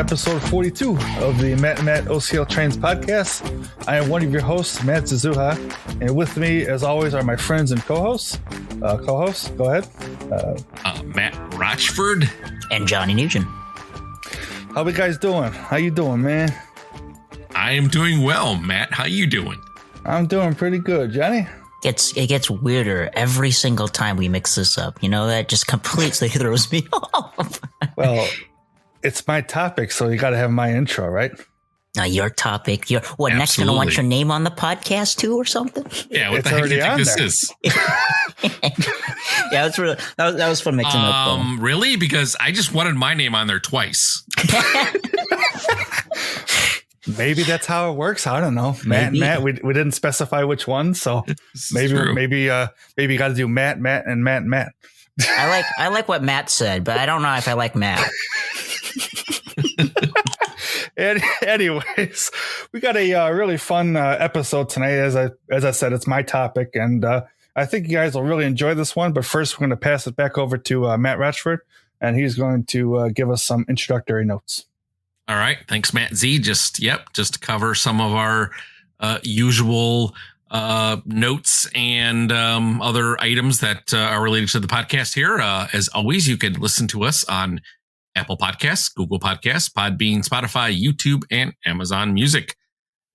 episode 42 of the Matt and Matt OCL Trainz podcast. I am one of your hosts, Matt Suzuha, and with me, as always, are my friends and co-hosts. Go ahead. Matt Rochford. And Johnny Nugent. How we guys doing? How you doing, man? I am doing well, Matt. How you doing? I'm doing pretty good, Johnny. It gets weirder every single time we mix this up. You know, that just completely throws me off. Well, it's my topic, so you got to have my intro, right? Now, your topic. Next going to want your name on the podcast too or something? Yeah, what the heck do you think this is? Yeah, that was fun mixing up. Really? Because I just wanted my name on there twice. Maybe that's how it works. I don't know. Matt, we didn't specify which one, so maybe you got to do Matt, and Matt. I like what Matt said, but I don't know if I like Matt. Anyways, we got a really fun episode tonight. As I said, it's my topic, and I think you guys will really enjoy this one. But first, we're going to pass it back over to Matt Rochford, and he's going to give us some introductory notes. All right. Thanks, Matt Z. Just to cover some of our usual notes and other items that are related to the podcast here. As always, you can listen to us on Apple Podcasts, Google Podcasts, Podbean, Spotify, YouTube, and Amazon Music.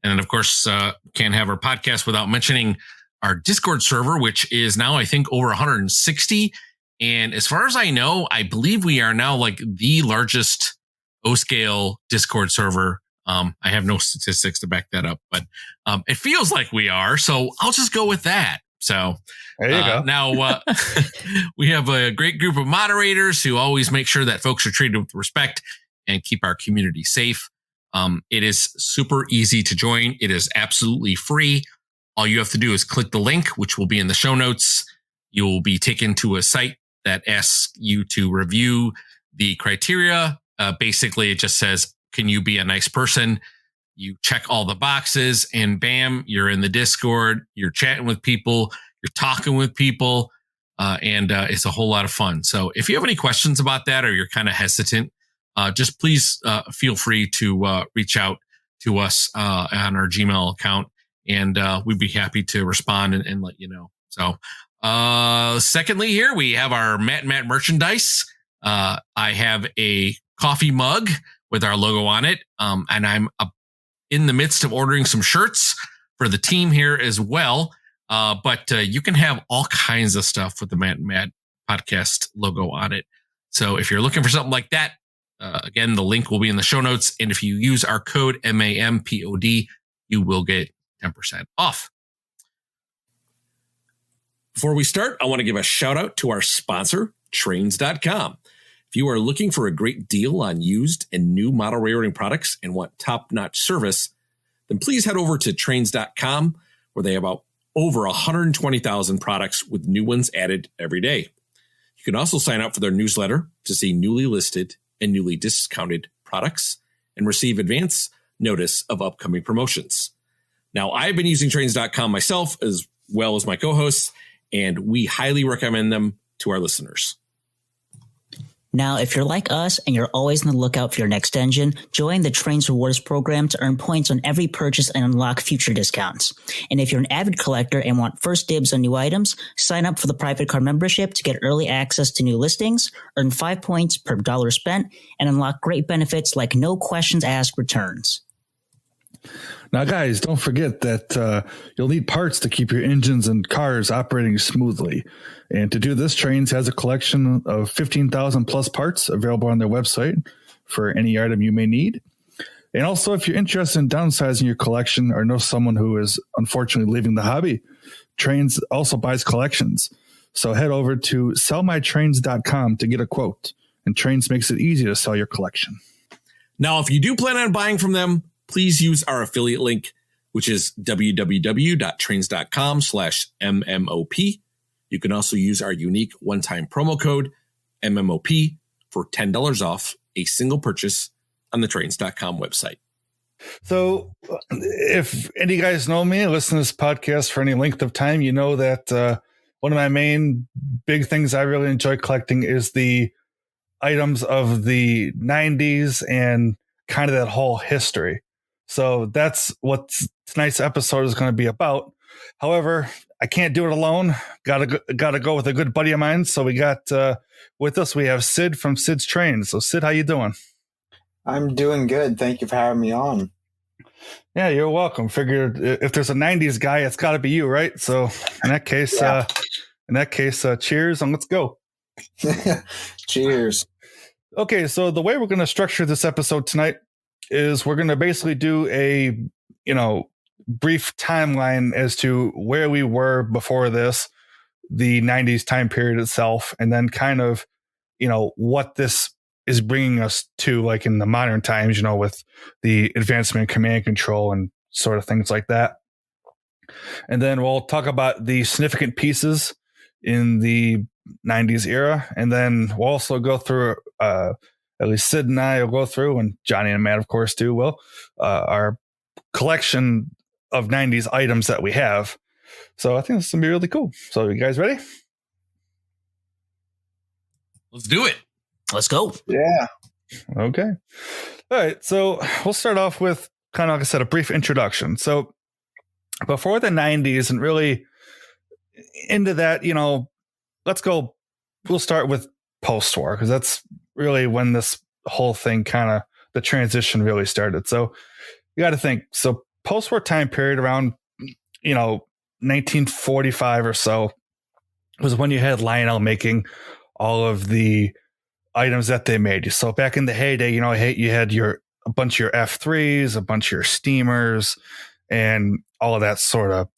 And then, of course, can't have our podcast without mentioning our Discord server, which is now, I think, over 160. And as far as I know, I believe we are now like the largest O-scale Discord server. I have no statistics to back that up, but it feels like we are. So I'll just go with that. So there you go. Now we have a great group of moderators who always make sure that folks are treated with respect and keep our community safe. It is super easy to join. It is absolutely free. All you have to do is click the link, which will be in the show notes. You will be taken to a site that asks you to review the criteria. Basically, it just says, can you be a nice person? You check all the boxes and bam, you're in the Discord. You're chatting with people. You're talking with people. And it's a whole lot of fun. So if you have any questions about that or you're kind of hesitant, just please feel free to reach out to us on our Gmail account. And we'd be happy to respond and let you know. So secondly, here we have our Matt merchandise. I have a coffee mug with our logo on it. And I'm in the midst of ordering some shirts for the team here as well. But you can have all kinds of stuff with the Matt and Matt podcast logo on it. So if you're looking for something like that, again, the link will be in the show notes. And if you use our code MAMPOD, you will get 10% off. Before we start, I want to give a shout out to our sponsor, Trainz.com. If you are looking for a great deal on used and new model railroading products and want top-notch service, then please head over to Trainz.com, where they have over 120,000 products with new ones added every day. You can also sign up for their newsletter to see newly listed and newly discounted products and receive advance notice of upcoming promotions. Now, I've been using Trainz.com myself as well as my co-hosts, and we highly recommend them to our listeners. Now, if you're like us and you're always on the lookout for your next engine, join the Trainz Rewards program to earn points on every purchase and unlock future discounts. And if you're an avid collector and want first dibs on new items, sign up for the private card membership to get early access to new listings, earn 5 points per dollar spent, and unlock great benefits like no questions asked returns. Now, guys, don't forget that you'll need parts to keep your engines and cars operating smoothly. And to do this, Trainz has a collection of 15,000 plus parts available on their website for any item you may need. And also, if you're interested in downsizing your collection or know someone who is unfortunately leaving the hobby, Trainz also buys collections. So head over to sellmytrainz.com to get a quote. And Trainz makes it easy to sell your collection. Now, if you do plan on buying from them, please use our affiliate link, which is www.trainz.com/MMOP. You can also use our unique one-time promo code MMOP for $10 off a single purchase on the Trainz.com website. So if any of you guys know me and listen to this podcast for any length of time, you know that one of my main big things I really enjoy collecting is the items of the 90s and kind of that whole history. So that's what tonight's episode is going to be about. However, I can't do it alone. Gotta go with a good buddy of mine. So we got with us, we have Sid from Sid's Trainz. So Sid, how you doing? I'm doing good. Thank you for having me on. Yeah, you're welcome. Figured if there's a 90s guy, it's got to be you, right? So in that case, cheers and let's go. Cheers. Okay, so the way we're going to structure this episode tonight is we're going to basically do a, brief timeline as to where we were before this, the 90s time period itself, and then kind of, what this is bringing us to, like in the modern times, with the advancement in command control and sort of things like that. And then we'll talk about the significant pieces in the 90s era. And then we'll also go through, at least Sid and I will go through, and Johnny and Matt, of course, too, will, our collection of 90s items that we have. So I think this is going to be really cool. So you guys ready? Let's do it. Let's go. Yeah. Okay. All right. So we'll start off with kind of, like I said, a brief introduction. So before the 90s and really into that, let's go. We'll start with post-war because that's really when this whole thing the transition really started. So you got to think. So post-war time period around, 1945 or so was when you had Lionel making all of the items that they made. So back in the heyday, you had a bunch of your F3s, a bunch of your steamers, and all of that sort of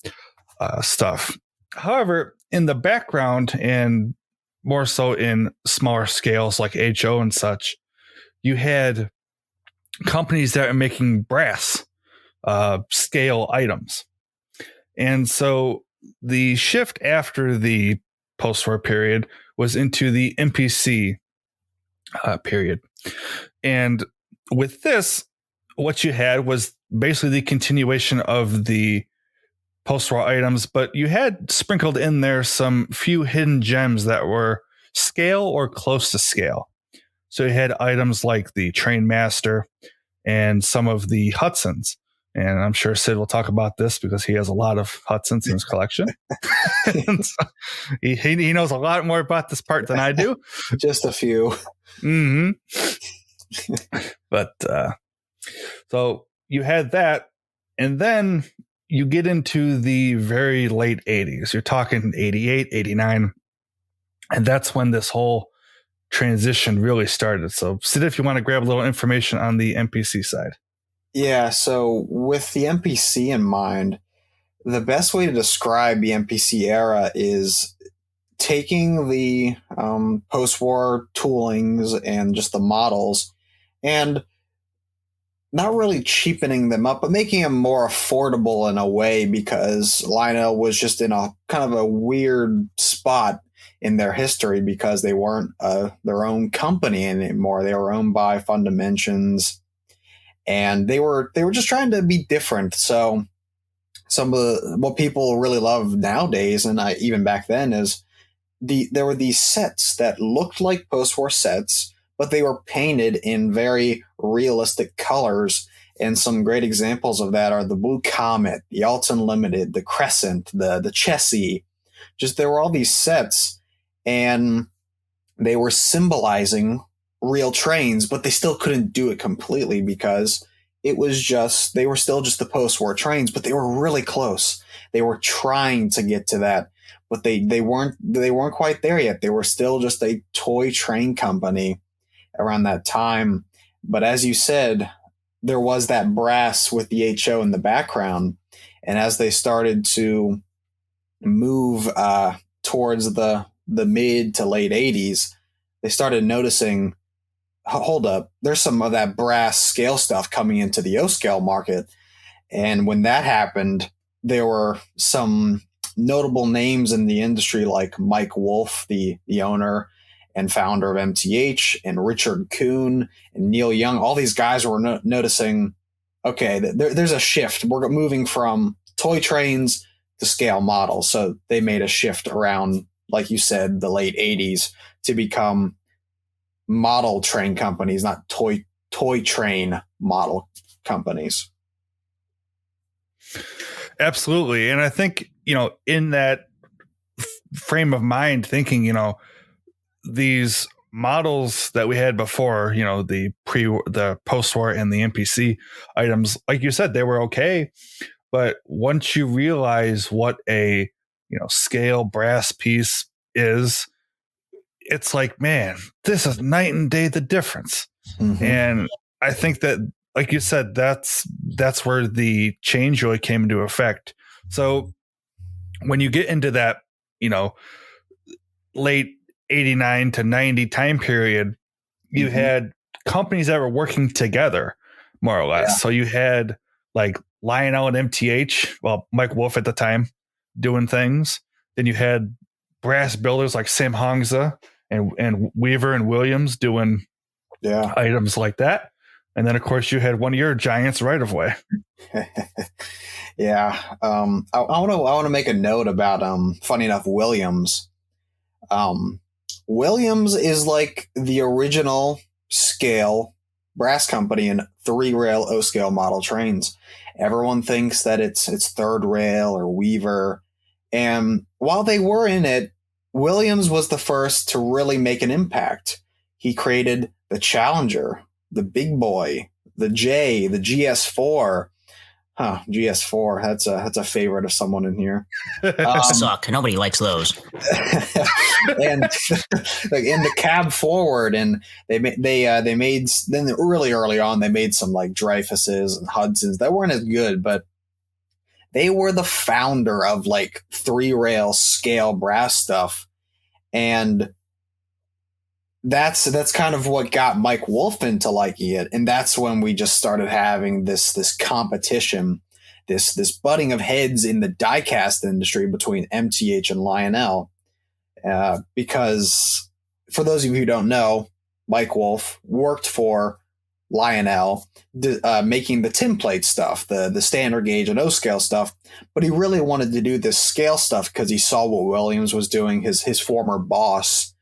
stuff. However, in the background and more so in smaller scales like HO and such, you had companies that are making brass scale items. And so the shift after the post-war period was into the MPC period. And with this, what you had was basically the continuation of the post-war items, but you had sprinkled in there some few hidden gems that were scale or close to scale. So you had items like the Trainmaster and some of the Hudsons. And I'm sure Sid will talk about this because he has a lot of Hudsons in his collection. So he knows a lot more about this part than I do. Just a few. Mm-hmm. But so you had that, and then you get into the very late 80s. You're talking 88, 89. And that's when this whole transition really started. So Sid, if you want to grab a little information on the MPC side. Yeah, so with the MPC in mind, the best way to describe the MPC era is taking the post-war toolings and just the models and not really cheapening them up, but making them more affordable in a way, because Lionel was just in a kind of a weird spot in their history because they weren't their own company anymore. They were owned by Fundimensions. And they were just trying to be different. So some of what people really love nowadays, and even back then, is there were these sets that looked like post-war sets, but they were painted in very realistic colors. And some great examples of that are the Blue Comet, the Alton Limited, the Crescent, the Chessie. Just there were all these sets, and they were symbolizing real trains, but they still couldn't do it completely because it was just, they were still just the post-war trains, but they were really close. They were trying to get to that, but they weren't quite there yet. They were still just a toy train company around that time. But as you said, there was that brass with the HO in the background. And as they started to move towards the mid to late 80s, they started noticing, hold up, there's some of that brass scale stuff coming into the O-scale market. And when that happened, there were some notable names in the industry like Mike Wolf, the owner and founder of MTH, and Richard Kuhn and Neil Young. All these guys were noticing, okay, there's a shift. We're moving from toy trains to scale models. So they made a shift around, like you said, the late 80s to become model train companies, not toy toy train model companies. Absolutely. And I think, in that frame of mind, thinking, these models that we had before, the post-war and the NPC items, like you said, they were okay. But once you realize what a, scale brass piece is, it's like, man, this is night and day the difference. Mm-hmm. And I think that, like you said, that's where the change really came into effect. So when you get into that, late 89 to 90 time period, you had companies that were working together, more or less. Yeah. So you had like Lionel and MTH, well, Mike Wolf at the time, doing things. Then you had brass builders like Sam Hongza and Weaver and Williams doing items like that. And then, of course, you had one of your giants right of way. Yeah. I want to make a note about, funny enough, Williams. Williams is like the original scale brass company in 3-rail O-scale model trains. Everyone thinks that it's 3rd rail or Weaver. And while they were in it, Williams was the first to really make an impact. He created the Challenger, the Big Boy, the J, the GS4. GS4. That's a favorite of someone in here. Suck. Nobody likes those. And like in the cab forward, and they made then really early on they made some like Dreyfuses and Hudsons that weren't as good, but they were the founder of like 3-rail scale brass stuff, and that's kind of what got Mike Wolf into liking it. And that's when we just started having this competition, this butting of heads in the diecast industry between MTH and Lionel. Because for those of you who don't know, Mike Wolf worked for Lionel, making the template stuff, the standard gauge and O-scale stuff. But he really wanted to do this scale stuff because he saw what Williams was doing, his former boss,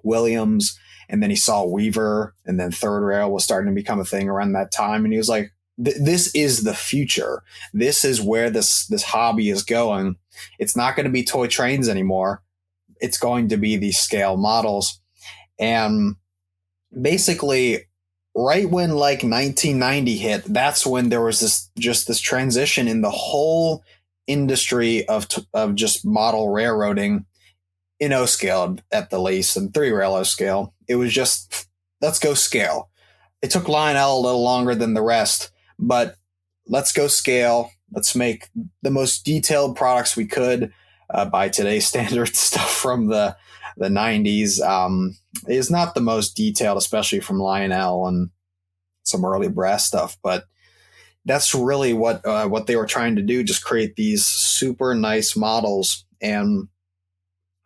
Williams, and then he saw Weaver, and then 3rd rail was starting to become a thing around that time. And he was like, this is the future. This is where this hobby is going. It's not going to be toy trains anymore. It's going to be these scale models. And basically, right when like 1990 hit, that's when there was this transition in the whole industry of just model railroading in O-scale at the least, and 3-rail O-scale. It was just, let's go scale. It took Lionel a little longer than the rest, but let's go scale. Let's make the most detailed products we could by today's standard. Stuff from the 90s is not the most detailed, especially from Lionel and some early brass stuff, but that's really what they were trying to do, just create these super nice models. And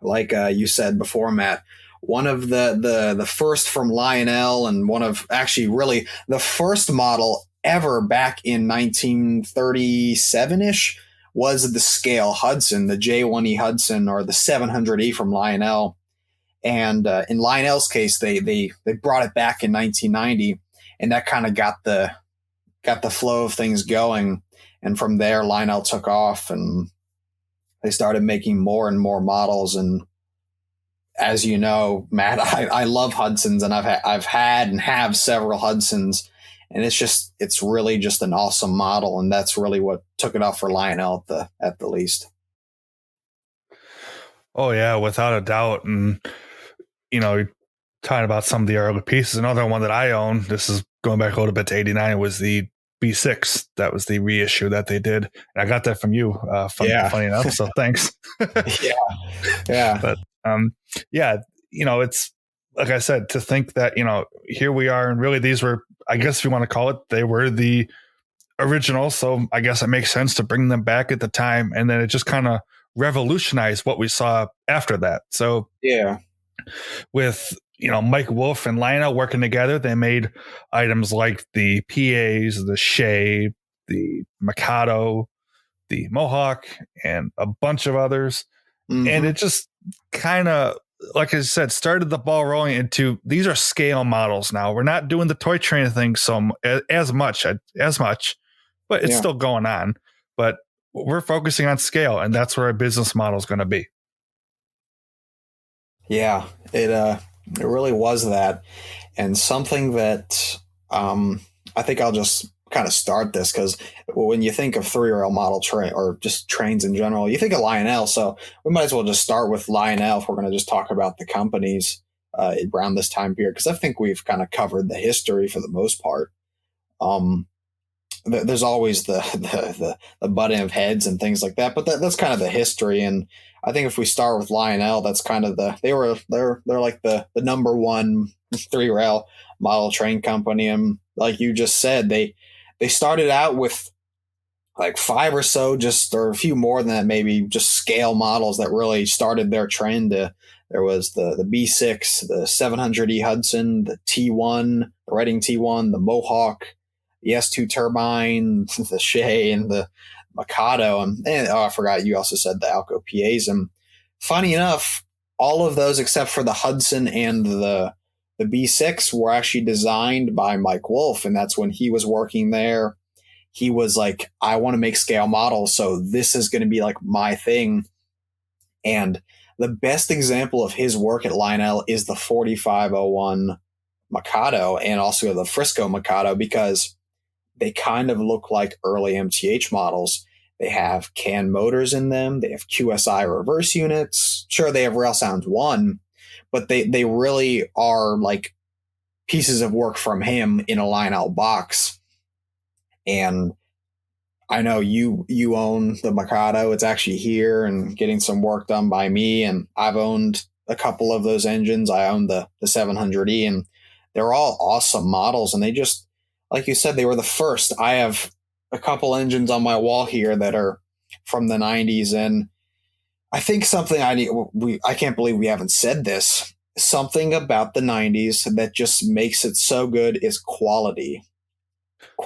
like you said before, Matt, one of the first from Lionel, and one of actually really the first model ever back in 1937-ish was the scale Hudson, the J1E Hudson, or the 700E from Lionel. And in Lionel's case, they brought it back in 1990, and that kind of got the flow of things going. And from there, Lionel took off, and they started making more and more models. And as you know, Matt, I love Hudsons, and I've had and have several Hudsons, and it's really just an awesome model, and that's really what took it off for Lionel at the least. Oh yeah, without a doubt. And talking about some of the early pieces, another one that I own, this is going back a little bit to 89, was the B6. That was the reissue that they did, and I got that from you. Funny enough, so thanks. yeah. But it's like I said, to think that here we are, and really these were, I guess if you want to call it, they were the original. So I guess it makes sense to bring them back at the time, and then it just kind of revolutionized what we saw after that. So yeah, with Mike Wolf and Lionel working together, they made items like the PAs, the Shea, the Mikado, the Mohawk, and a bunch of others. Mm-hmm. And it just kind of like I said, started the ball rolling into these are scale models now. We're not doing the toy train thing as much, but it's still going on. But we're focusing on scale, and that's where our business model is going to be. Yeah, it really was that, and something that I think I'll just kind of start this, because when you think of 3-rail model train or just trains in general, you think of Lionel. So we might as well just start with Lionel if we're going to just talk about the companies around this time period, because I think we've kind of covered the history for the most part. There's always the butting of heads and things like that, but that's kind of the history. And I think if we start with Lionel, that's kind of they're like the number one 3-rail model train company. And like you just said, they started out with like 5 or so, or a few more than that, maybe just scale models that really started their trend. There was the B6, the 700E Hudson, the T1, the Reading T1, the Mohawk, the S2 turbine, the Shea, and the Mikado. And I forgot, you also said the Alco PAs. And funny enough, all of those except for the Hudson and the B6 were actually designed by Mike Wolf. And that's when he was working there. He was like, I want to make scale models, so this is going to be like my thing. And the best example of his work at Lionel is the 4501 Mikado, and also the Frisco Mikado, because they kind of look like early MTH models. They have CAN motors in them. They have QSI reverse units. Sure, they have Rail Sounds 1, but they really are like pieces of work from him in a Lionel box. And I know you own the Mikado. It's actually here and getting some work done by me. And I've owned a couple of those engines. I own the 700E, and they're all awesome models. And they just, like you said, they were the first. I have a couple engines on my wall here that are from the 90s. And I think something I can't believe we haven't said this. Something about the 90s that just makes it so good is quality.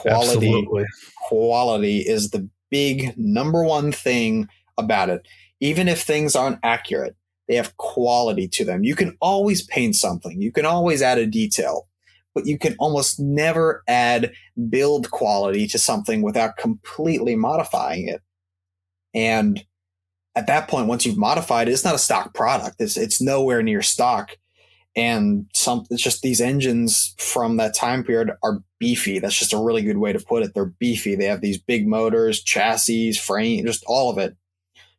Absolutely. Quality is the big number one thing about it. Even if things aren't accurate, they have quality to them. You can always paint something. You can always add a detail, but you can almost never add build quality to something without completely modifying it. And at that point, once you've modified it, it's not a stock product. It's nowhere near stock. And it's just these engines from that time period are beefy. That's just a really good way to put it. They're beefy. They have these big motors, chassis, frame, just all of it.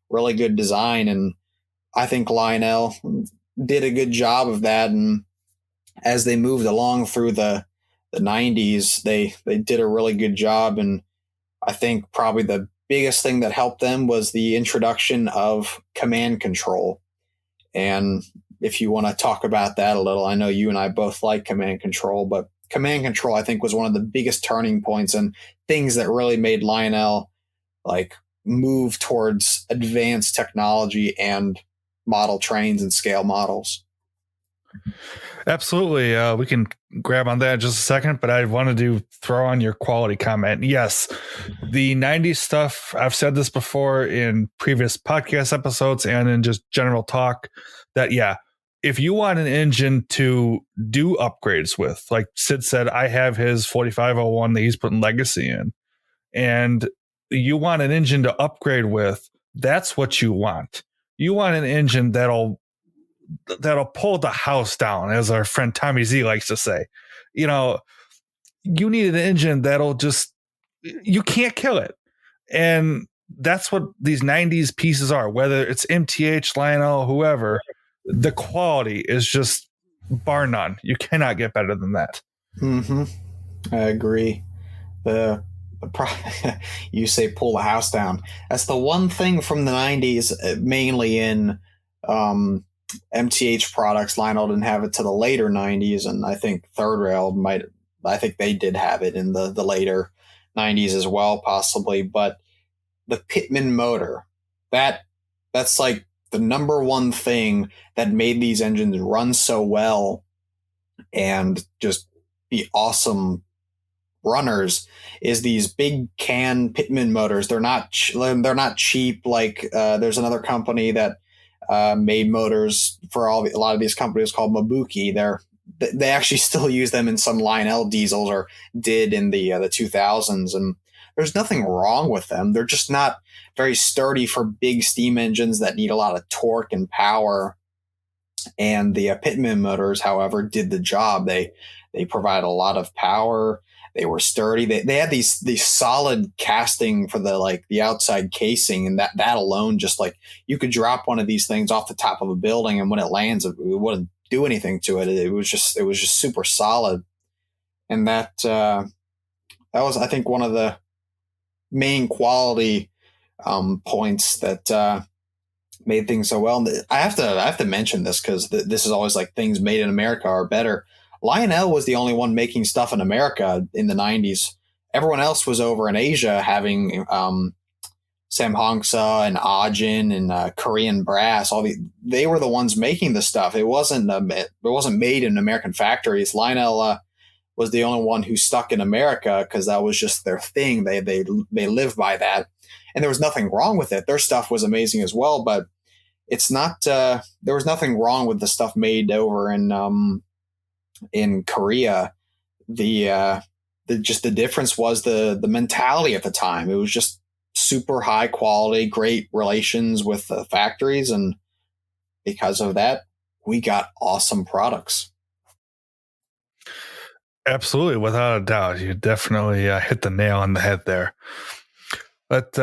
Really good design. And I think Lionel did a good job of that. And as they moved along through the 90s, they did a really good job. And I think probably the biggest thing that helped them was the introduction of command control. And if you want to talk about that a little, I know you and I both like command control, but command control, I think, was one of the biggest turning points and things that really made Lionel like move towards advanced technology and model trains and scale models. Absolutely. We can grab on that in just a second, but I wanted to throw on your quality comment. Yes, the 90s stuff, I've said this before in previous podcast episodes and in just general talk, that, yeah, if you want an engine to do upgrades with, like Sid said, I have his 4501 that he's putting legacy in, and you want an engine to upgrade with, that's what you want. You want an engine that'll pull the house down, as our friend Tommy Z likes to say. You know, you need an engine that'll just, you can't kill it. And that's what these 90s pieces are, whether it's MTH, Lionel, whoever. The quality is just bar none. You cannot get better than that. Mm-hmm. I agree. You say pull the house down. That's the one thing from the 90s, mainly in MTH products. Lionel didn't have it to the later 90s, and I think Third Rail I think they did have it in the later 90s as well, possibly. But the Pitman motor, that's like the number one thing that made these engines run so well and just be awesome runners, is these big can Pitman motors. They're not cheap. Like there's another company that made motors for a lot of these companies called Mabuki. They actually still use them in some Lionel diesels, or did in the 2000s. And there's nothing wrong with them. They're just not very sturdy for big steam engines that need a lot of torque and power. And the Pitman motors, however, did the job. They provide a lot of power. They were sturdy. They had these solid casting for the outside casing, and that alone, just like, you could drop one of these things off the top of a building, and when it lands, it wouldn't do anything to it. It was just super solid. And that was, I think, one of the main quality points that made things so well. And I have to mention this because this is always like, things made in America are better. Lionel was the only one making stuff in America in the 90s. Everyone else was over in Asia, having Samhongsa and Ajin and Korean Brass. They were the ones making the stuff. It wasn't made in American factories. Lionel was the only one who stuck in America because that was just their thing. They lived by that, and there was nothing wrong with it. Their stuff was amazing as well, but it's not. There was nothing wrong with the stuff made over in Korea. The difference was the mentality at the time. It was just super high quality, great relations with the factories, and because of that, we got awesome products. Absolutely, without a doubt. You definitely hit the nail on the head there. But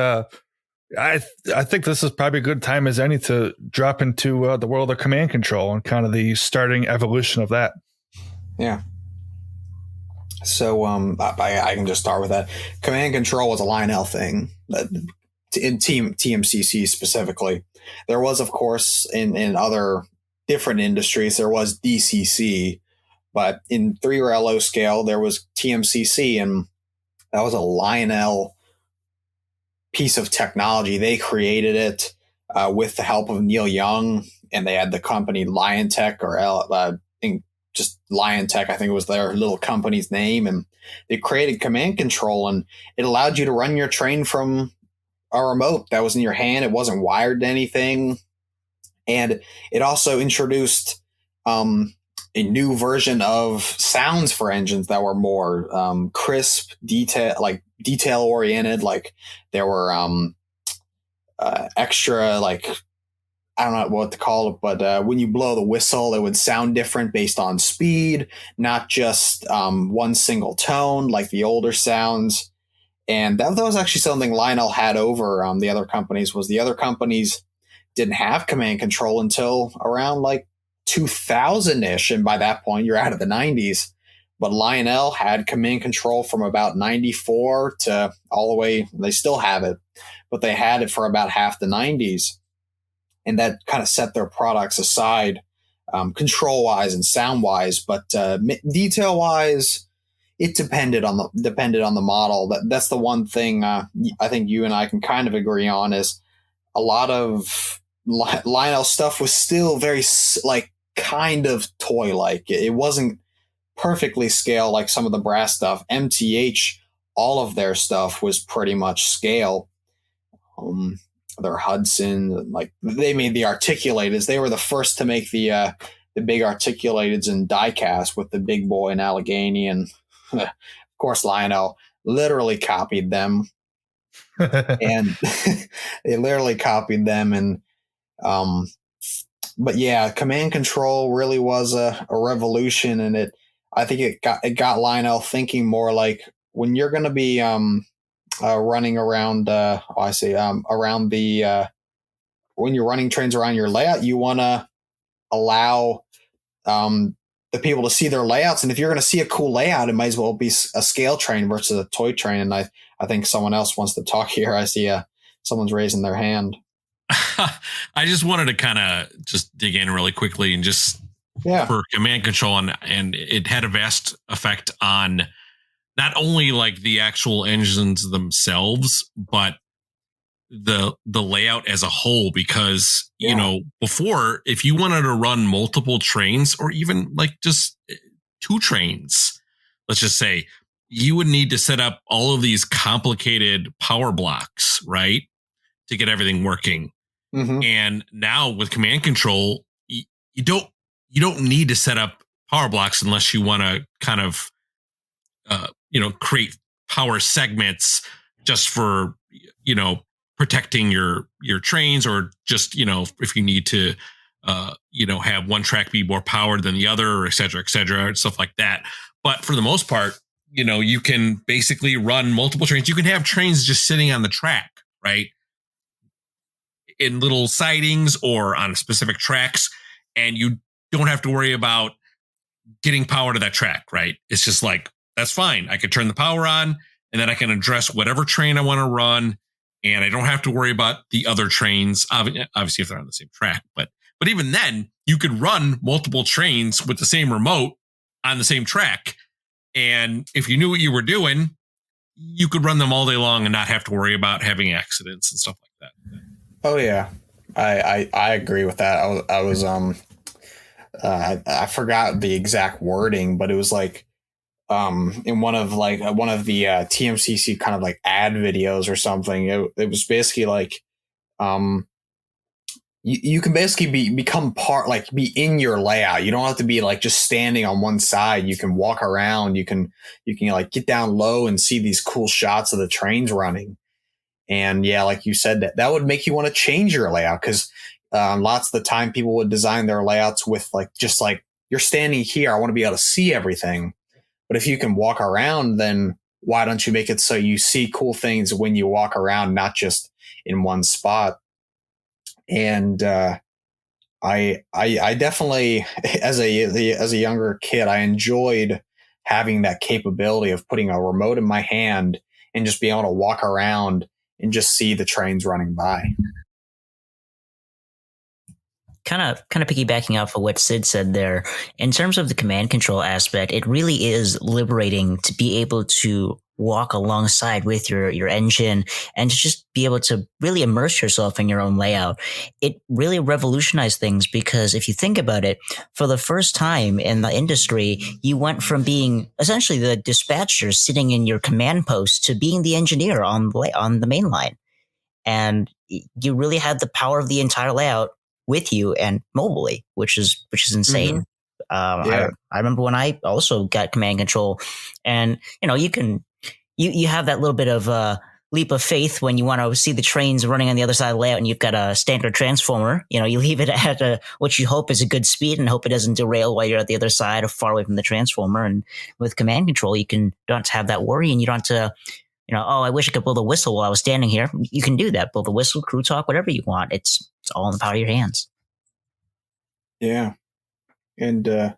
I think this is probably a good time as any to drop into the world of command control and kind of the starting evolution of that. Yeah. So I can just start with that. Command control was a Lionel thing, in TMCC specifically. There was, of course, in other different industries, there was DCC, but in 3-rail scale, there was TMCC, and that was a Lionel piece of technology. They created it with the help of Neil Young, and they had the company Liontech, or just Liontech, I think it was their little company's name, and they created command control, and it allowed you to run your train from a remote that was in your hand. It wasn't wired to anything, and it also introduced a new version of sounds for engines that were more crisp, detail oriented. Like, there were extra, like, I don't know what to call it, but when you blow the whistle, it would sound different based on speed, not just one single tone like the older sounds. And that was actually something Lionel had over the other companies. Was the other companies didn't have command control until around like 2000-ish, and by that point you're out of the 90s. But Lionel had command control from about 94 to all the way. They still have it, but they had it for about half the 90s. And that kind of set their products aside, control-wise and sound-wise. But detail-wise, it depended on the model. That's the one thing I think you and I can kind of agree on, is a lot of Lionel stuff was still very kind of toy-like. It wasn't perfectly scale like some of the brass stuff. MTH, all of their stuff was pretty much scale. Their Hudson, like, they made the articulators. They were the first to make the big articulators in die-cast with the Big Boy and Allegheny, and of course Lionel literally copied them. And they literally copied them. And but yeah, command control really was a revolution, and I think it got Lionel thinking more like, when you're going to be running around, around the when you're running trains around your layout, you want to allow the people to see their layouts. And if you're going to see a cool layout, it might as well be a scale train versus a toy train. And I think someone else wants to talk here. I see someone's raising their hand. I just wanted to kind of just dig in really quickly and just for command control, and it had a vast effect on not only like the actual engines themselves, but the layout as a whole. Because you know, before, if you wanted to run multiple trains, or even like just 2 trains, let's just say, you would need to set up all of these complicated power blocks, right, to get everything working. Mm-hmm. And now with command control, you don't need to set up power blocks unless you want to kind of create power segments just for protecting your trains, or just if you need to have one track be more powered than the other, or et cetera, stuff like that. But for the most part, you can basically run multiple trains. You can have trains just sitting on the track, right, in little sidings or on specific tracks, and you don't have to worry about getting power to that track, right? It's just like, that's fine. I could turn the power on, and then I can address whatever train I want to run, and I don't have to worry about the other trains, obviously if they're on the same track. But even then, you could run multiple trains with the same remote on the same track, and if you knew what you were doing, you could run them all day long and not have to worry about having accidents and stuff like that. Oh yeah, I agree with that. I forgot the exact wording, but it was like in one of the TMCC kind of like ad videos or something. It was basically like you can basically become part, like be in your layout. You don't have to be like just standing on one side. You can walk around. You can like get down low and see these cool shots of the trains running. And yeah, like you said, that would make you want to change your layout, because lots of the time people would design their layouts with like, just like, you're standing here, I want to be able to see everything. But if you can walk around, then why don't you make it so you see cool things when you walk around, not just in one spot? And I definitely, as a younger kid, I enjoyed having that capability of putting a remote in my hand and just being able to walk around and just see the trains running by. Kind of piggybacking off of what Sid said there, in terms of the command control aspect, it really is liberating to be able to walk alongside with your engine and to just be able to really immerse yourself in your own layout. It really revolutionized things, because if you think about it, for the first time in the industry, you went from being essentially the dispatcher sitting in your command post to being the engineer on the main line. And you really had the power of the entire layout with you and mobily, which is insane. Mm-hmm. Yeah. I remember when I also got command control, and you have that little bit of leap of faith when you want to see the trains running on the other side of the layout, and you've got a standard transformer. You leave it at what you hope is a good speed and hope it doesn't derail while you're at the other side or far away from the transformer. And with command control, you don't have to have that worry, and you don't have to, oh, I wish I could blow the whistle while I was standing here. You can do that. Blow the whistle, crew talk, whatever you want. It's all in the power of your hands. Yeah. And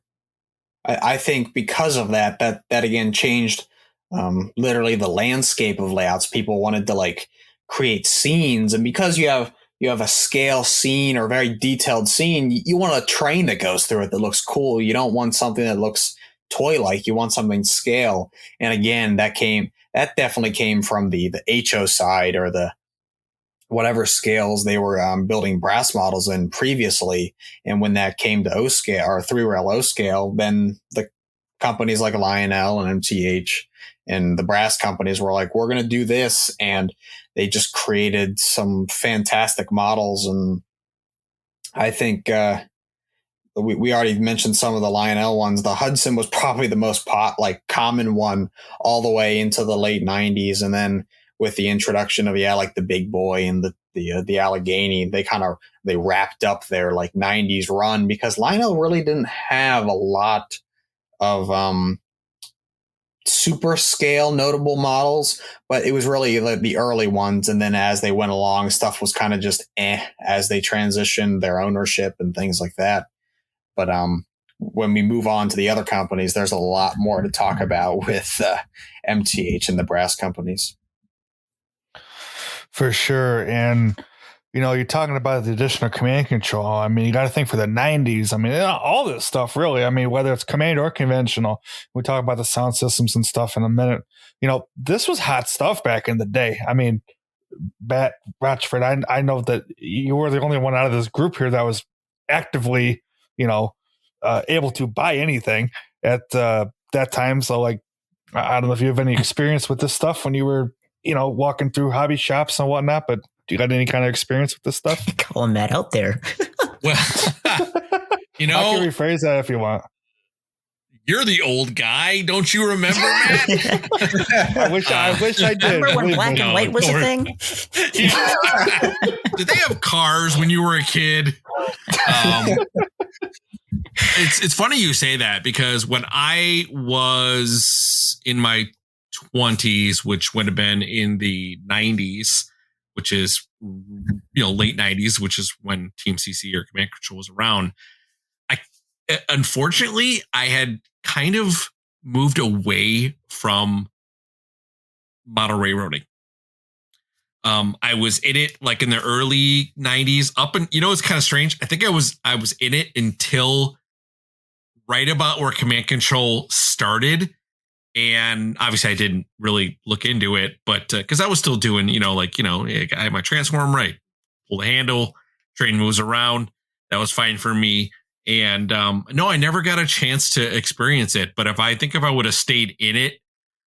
I think because of that again changed literally the landscape of layouts. People wanted to like create scenes. And because you have a scale scene or a very detailed scene, you want a train that goes through it that looks cool. You don't want something that looks toy-like. You want something scale. And again, that definitely came from the HO side, or the whatever scales they were building brass models in previously. And when that came to O scale or 3-rail O scale, then the companies like Lionel and MTH and the brass companies were like, we're going to do this. And they just created some fantastic models. And I think we already mentioned some of the Lionel ones. The Hudson was probably the most common one all the way into the late 90s. And then with the introduction of like the Big Boy and the Allegheny, they wrapped up their like 90s run, because Lionel really didn't have a lot of super scale notable models, but it was really the early ones. And then as they went along, stuff was kind of just as they transitioned their ownership and things like that. But when we move on to the other companies, there's a lot more to talk about with MTH and the brass companies. For sure. And, you're talking about the additional command control. I mean, you got to think for the 90s. I mean, all this stuff, really. I mean, whether it's command or conventional, we talk about the sound systems and stuff in a minute. This was hot stuff back in the day. I mean, Rochford, I know that you were the only one out of this group here that was actively, able to buy anything at that time. So, like, I don't know if you have any experience with this stuff when you were, walking through hobby shops and whatnot, but Do you got any kind of experience with this stuff? Calling Matt out there. Well, I can rephrase that if you want. You're the old guy. Don't you remember, Matt? I wish I did. Remember when black and white was a thing? Did they have cars when you were a kid? It's funny you say that, because when I was in my 20s, which would have been in the 90s, which is, late 90s, which is when Team CC or Command Control was around, unfortunately, I had kind of moved away from model railroading. I was in it like in the early 90s it's kind of strange. I think I was in it until right about where Command Control started. And obviously I didn't really look into it, but because I was still doing, I had my transform right, pull the handle, train moves around. That was fine for me. And no, I never got a chance to experience it. But if I would have stayed in it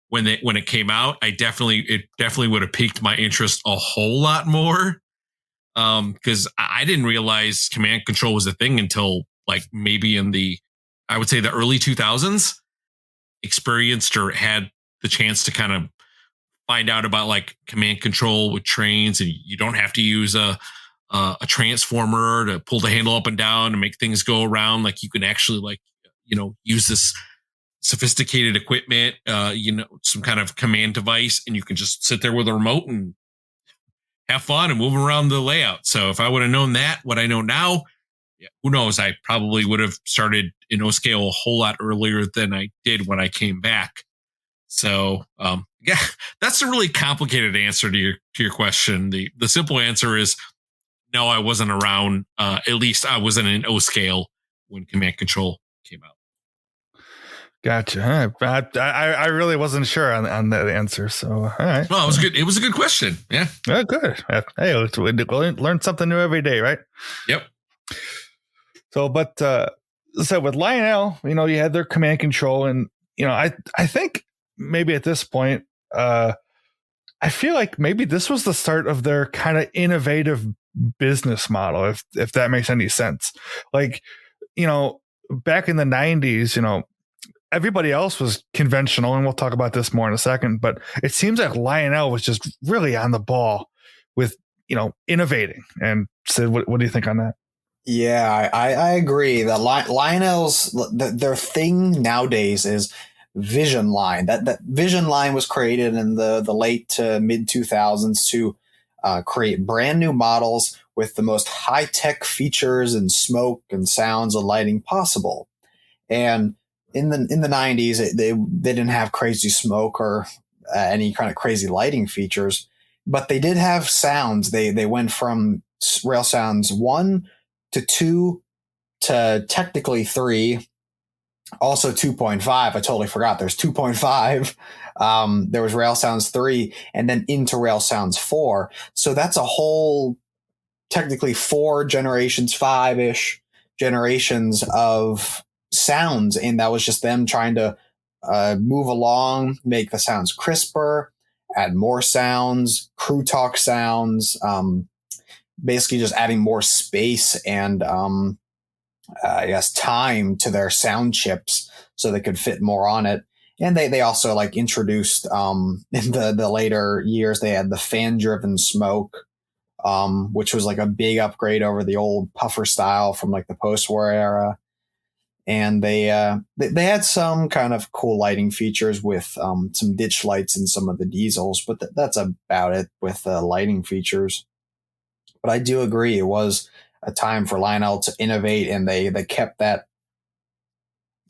when it came out, it definitely would have piqued my interest a whole lot more. Because I didn't realize Command Control was a thing until like maybe in I would say the early 2000s. Experienced or had the chance to kind of find out about like Command Control with Trainz, and you don't have to use a transformer to pull the handle up and down and make things go around. Like you can actually use this sophisticated equipment, some kind of command device, and you can just sit there with a remote and have fun and move around the layout. So if I would have known that, what I know now, who knows? I probably would have started in O-scale a whole lot earlier than I did when I came back. So, that's a really complicated answer to your question. The simple answer is no, I wasn't around. At least I wasn't in O-scale when Command Control came out. Gotcha. I really wasn't sure on that answer. So, all right. Well, it was good. It was a good question. Yeah. Oh, good. Hey, we learn something new every day, right? Yep. So, but so with Lionel, you had their Command Control, and I think maybe at this point, I feel like maybe this was the start of their kind of innovative business model, if that makes any sense. Like, back in the 90s, everybody else was conventional, and we'll talk about this more in a second. But it seems like Lionel was just really on the ball with innovating. And Sid, what do you think on that? Yeah, I agree that Lionel's their thing nowadays is Vision Line. That Vision Line was created in the late to mid 2000s to create brand new models with the most high tech features and smoke and sounds and lighting possible. And in the 90s, they didn't have crazy smoke or any kind of crazy lighting features, but they did have sounds. They went from Rail Sounds 1 to 2 to technically 3, also 2.5. I totally forgot there's 2.5. There was Rail Sounds 3 and then into Rail Sounds 4. So that's a whole technically 4 generations, 5-ish generations of sounds. And that was just them trying to move along, make the sounds crisper, add more sounds, crew talk sounds, basically just adding more space and I guess time to their sound chips so they could fit more on it. And they also like introduced in the later years, they had the fan driven smoke, which was like a big upgrade over the old puffer style from like the post-war era. And they had some kind of cool lighting features with some ditch lights in some of the diesels, but that's about it with lighting features. But I do agree, it was a time for Lionel to innovate, and they kept that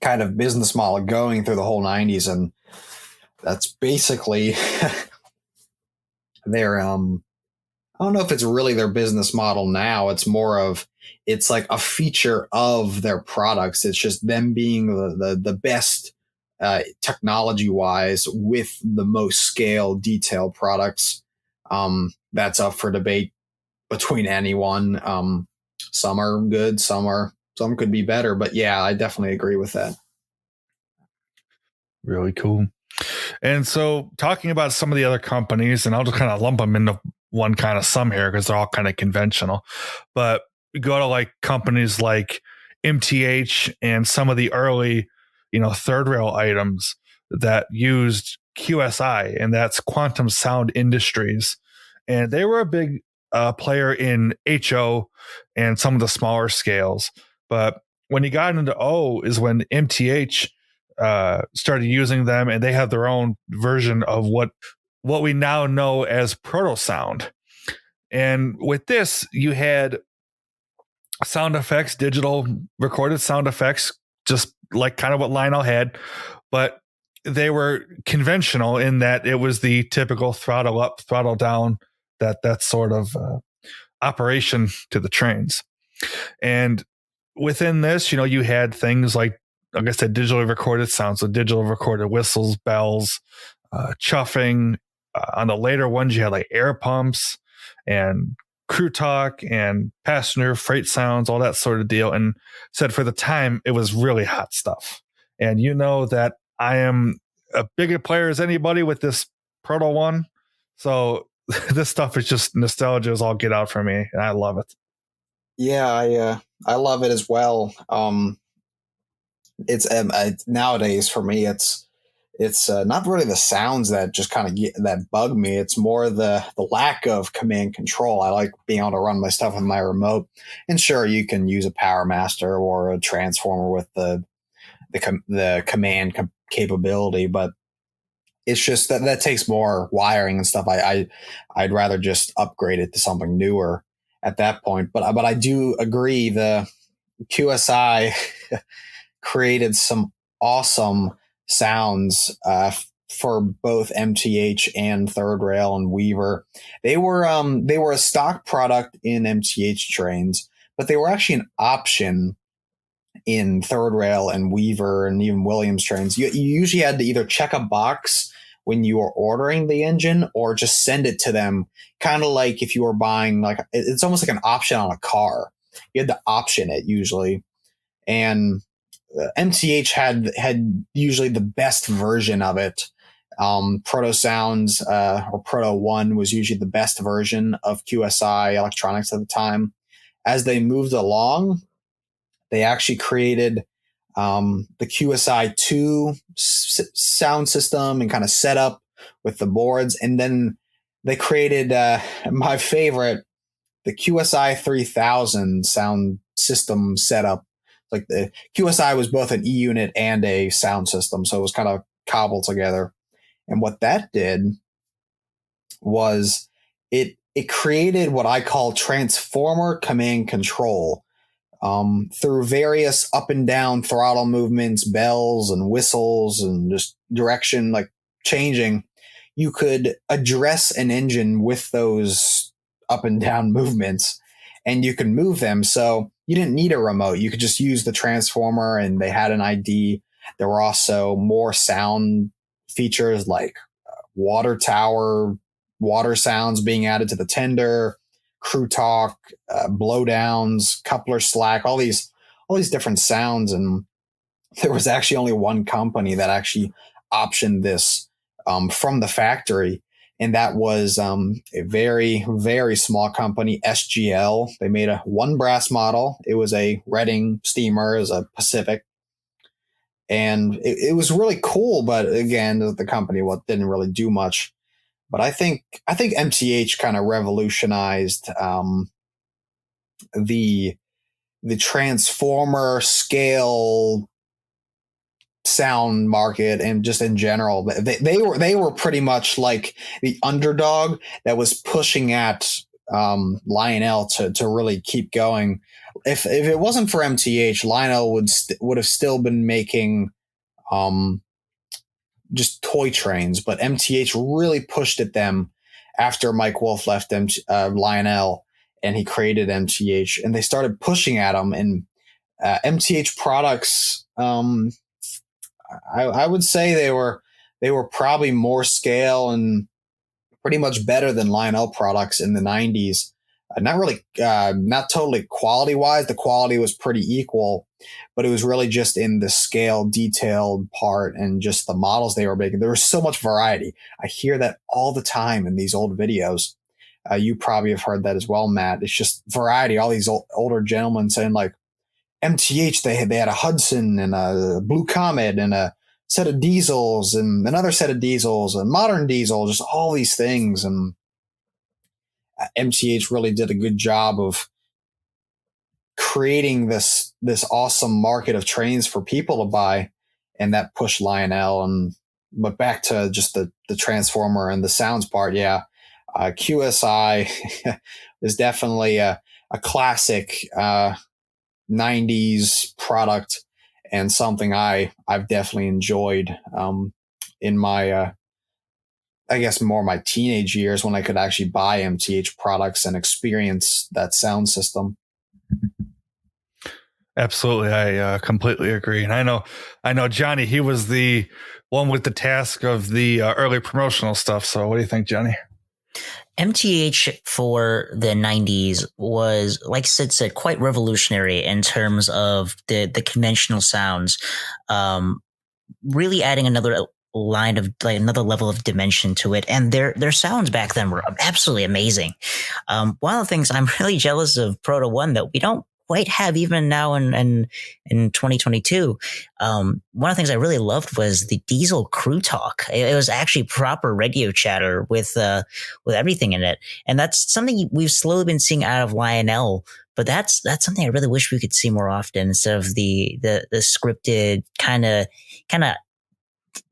kind of business model going through the whole 90s. And that's basically their, I don't know if it's really their business model now. It's more of, it's like a feature of their products. It's just them being the best technology wise with the most scale detailed products. That's up for debate between anyone. Some are good, some could be better, but yeah, I definitely agree with that. Really cool. And so talking about some of the other companies, and I'll just kind of lump them into one kind of sum here because they're all kind of conventional. But you go to like companies like MTH and some of the early, third rail items that used QSI, and that's Quantum Sound Industries. And they were a big player in HO and some of the smaller scales. But when you got into O is when MTH started using them, and they had their own version of what we now know as Proto Sound. And with this, you had sound effects, digital recorded sound effects, just like kind of what Lionel had, but they were conventional in that it was the typical throttle up, throttle down, that sort of operation to the Trainz. And within this, you had things like I said, digitally recorded sounds, so digital recorded whistles, bells, chuffing. On the later ones, you had like air pumps and crew talk and passenger freight sounds, all that sort of deal. And said for the time, it was really hot stuff. And that I am a bigger player as anybody with this Proto One. So this stuff is just nostalgia is all get out for me. And I love it. Yeah, I love it as well. It's nowadays for me, it's not really the sounds that just kind of that bug me. It's more the lack of command control. I like being able to run my stuff with my remote. And sure, you can use a Power Master or a transformer with the command capability, but it's just that takes more wiring and stuff. I'd rather just upgrade it to something newer at that point. But I do agree the QSI created some awesome sounds for both MTH and Third Rail and Weaver. They were a stock product in MTH trains, but they were actually an option in Third Rail and Weaver and even Williams trains. You usually had to either check a box when you were ordering the engine or just send it to them, kind of like if you were buying, like it's almost like an option on a car. You had to option it usually. And MTH had usually the best version of it. Proto Sounds or Proto One was usually the best version of QSI electronics at the time. As they moved along, they actually created the QSI 2 sound system and kind of setup with the boards. And then they created my favorite, the QSI 3000 sound system setup. Like the QSI was both an E-unit and a sound system, so it was kind of cobbled together. And what that did was it created what I call transformer command control through various up and down throttle movements, bells and whistles, and just direction like changing. You could address an engine with those up and down movements, and you can move them. So you didn't need a remote. You could just use the transformer, and they had an ID. There were also more sound features like water tower, water sounds being added to the tender, crew talk, blowdowns, coupler slack, all these different sounds. And there was actually only one company that actually optioned this from the factory. And that was a very, very small company, SGL. They made one brass model. It was a Reading steamer, it was a Pacific. And it was really cool. But again, the company didn't really do much. But I think MTH kind of revolutionized the transformer scale sound market, and just in general, they were pretty much like the underdog that was pushing at Lionel to really keep going. If it wasn't for MTH, Lionel would have still been making just toy trains, but MTH really pushed at them after Mike Wolf left Lionel, and he created MTH, and they started pushing at them. And MTH products, I would say they were probably more scale and pretty much better than Lionel products in the 90s. Not totally quality wise. The quality was pretty equal, but it was really just in the scale detailed part and just the models they were making. There was so much variety. I hear that all the time in these old videos. You probably have heard that as well, Matt. It's just variety. All these older gentlemen saying like MTH, they had a Hudson and a Blue Comet and a set of diesels and another set of diesels and modern diesel, just all these things. And MTH really did a good job of creating this awesome market of Trainz for people to buy, and that pushed Lionel. But back to just the transformer and the sounds part, QSI is definitely a classic 90s product, and something I've definitely enjoyed in my I guess more my teenage years, when I could actually buy MTH products and experience that sound system. Absolutely. I completely agree. And I know Johnny, he was the one with the task of the early promotional stuff. So what do you think, Johnny? MTH for the 90s was, like Sid said, quite revolutionary in terms of the conventional sounds, really adding another line of another level of dimension to it. And their sounds back then were absolutely amazing. One of the things I'm really jealous of Proto 1 that we don't quite have even now in 2022. One of the things I really loved was the Diesel crew talk. It was actually proper radio chatter with everything in it. And that's something we've slowly been seeing out of Lionel, but that's something I really wish we could see more often, instead of the scripted kind of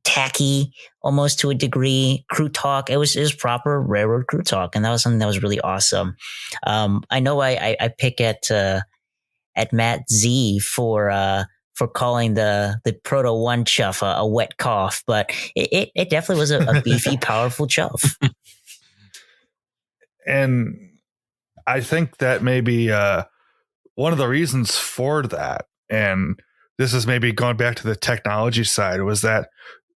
tacky, almost to a degree, crew talk. It was proper railroad crew talk, and that was something that was really awesome. I know I pick at Matt Z for calling the Proto 1 chuff a wet cough, but it definitely was a beefy, powerful chuff. And I think that maybe one of the reasons for that, and this is maybe going back to the technology side, was that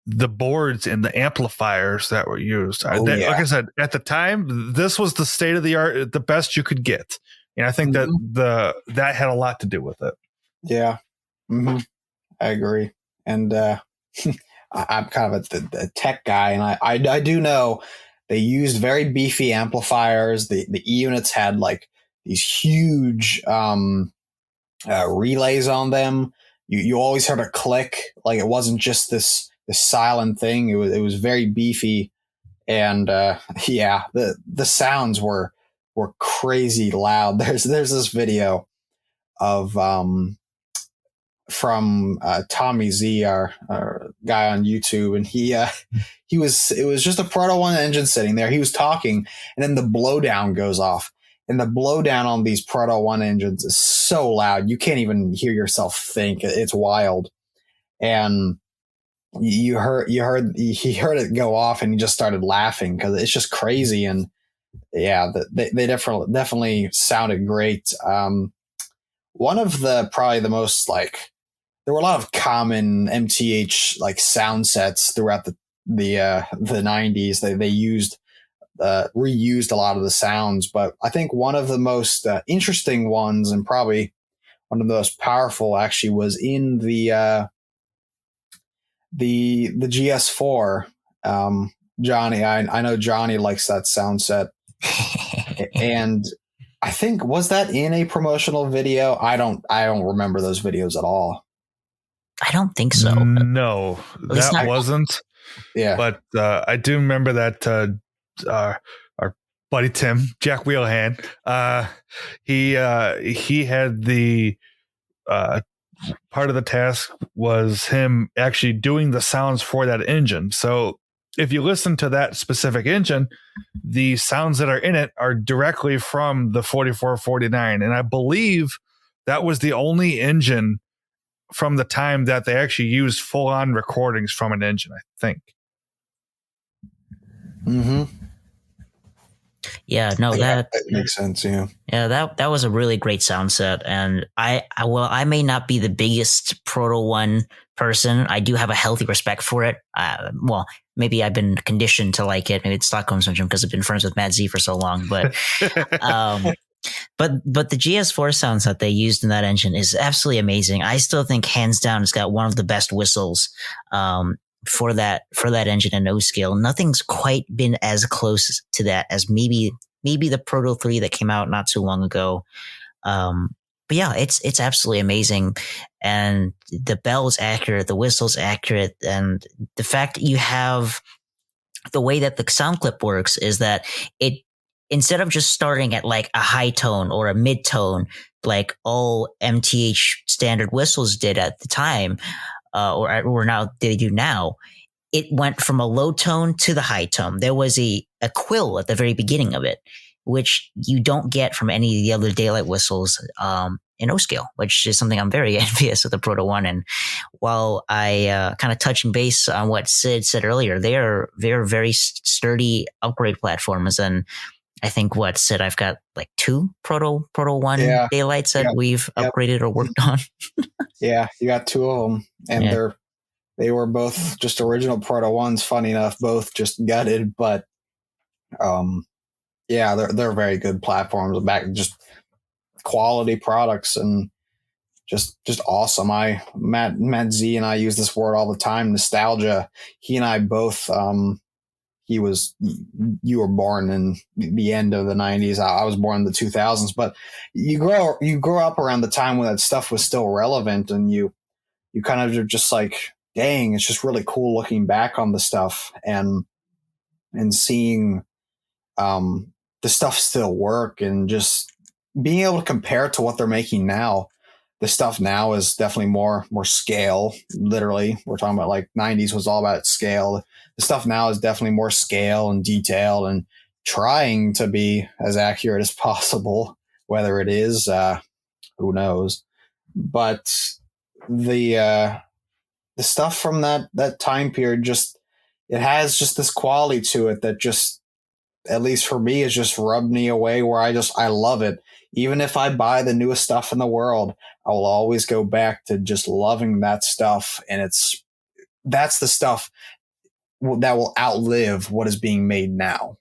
the boards and the amplifiers that were used. Like I said, at the time, this was the state of the art, the best you could get. And I think that had a lot to do with it. Yeah, I agree. And I'm kind of a tech guy, and I do know they used very beefy amplifiers. The E-units had like these huge relays on them. You always heard a click. Like, it wasn't just this silent thing. It was very beefy, and the sounds were crazy loud. There's this video of from Tommy Z, our guy on YouTube, and it was just a Proto 1 engine sitting there. He was talking, and then the blowdown goes off. And the blowdown on these Proto 1 engines is so loud, you can't even hear yourself think. It's wild. And he heard it go off, and he just started laughing because it's just crazy. And yeah, they definitely sounded great. One of probably the most, like, there were a lot of common MTH like sound sets throughout the 90s. They used reused a lot of the sounds, but I think one of the most interesting ones, and probably one of the most powerful, actually, was in the GS4. Johnny, I know Johnny likes that sound set. And I think, was that in a promotional video? I don't remember those videos at all. I don't think so. No, that wasn't. Yeah, but I do remember that our buddy Tim, Jack Wheelhand, he had the part of the task was him actually doing the sounds for that engine. So if you listen to that specific engine, the sounds that are in it are directly from the 4449. And I believe that was the only engine from the time that they actually used full-on recordings from an engine, I think. Yeah, no, that makes sense. Yeah, that was a really great sound set, and I may not be the biggest Proto 1 person. I do have a healthy respect for it. Well, maybe I've been conditioned to like it. Maybe it's Stockholm syndrome because I've been friends with Matt Z for so long. But but the GS4 sounds that they used in that engine is absolutely amazing. I still think, hands down, it's got one of the best whistles for that engine in O scale. Nothing's quite been as close to that as maybe maybe the Proto 3 that came out not too long ago. But yeah, it's absolutely amazing. And the bell's accurate, the whistle's accurate, and the fact that you have the way that the sound clip works is that it, instead of just starting at like a high tone or a mid tone, like all MTH standard whistles did at the time, or now they do now, it went from a low tone to the high tone. There was a quill at the very beginning of it, which you don't get from any of the other daylight whistles in O scale, which is something I'm very envious of the Proto One. And while I kind of touching base on what Sid said earlier, they're very sturdy upgrade platforms. And I think what, Sid, I've got like 2 Proto One daylights that we've upgraded or worked on. Yeah, you got 2 of them, and they were both just original Proto Ones. Funny enough, both just gutted, but they're very good platforms. Back just quality products and just awesome. Matt Z and I use this word all the time, nostalgia. He and I both. You were born in the end of the 90s. I was born in the 2000s, but you grow up around the time when that stuff was still relevant, and you kind of are just like, dang, it's just really cool looking back on the stuff and seeing the stuff still work, and just being able to compare it to what they're making now. The stuff now is definitely more scale. Literally, we're talking about like 90s was all about scale. The stuff now is definitely more scale and detail and trying to be as accurate as possible. Whether it is, who knows? But the stuff from that time period, just it has just this quality to it that just, at least for me, is just rubbed me away, where I love it. Even if I buy the newest stuff in the world, I will always go back to just loving that stuff. And that's the stuff that will outlive what is being made now.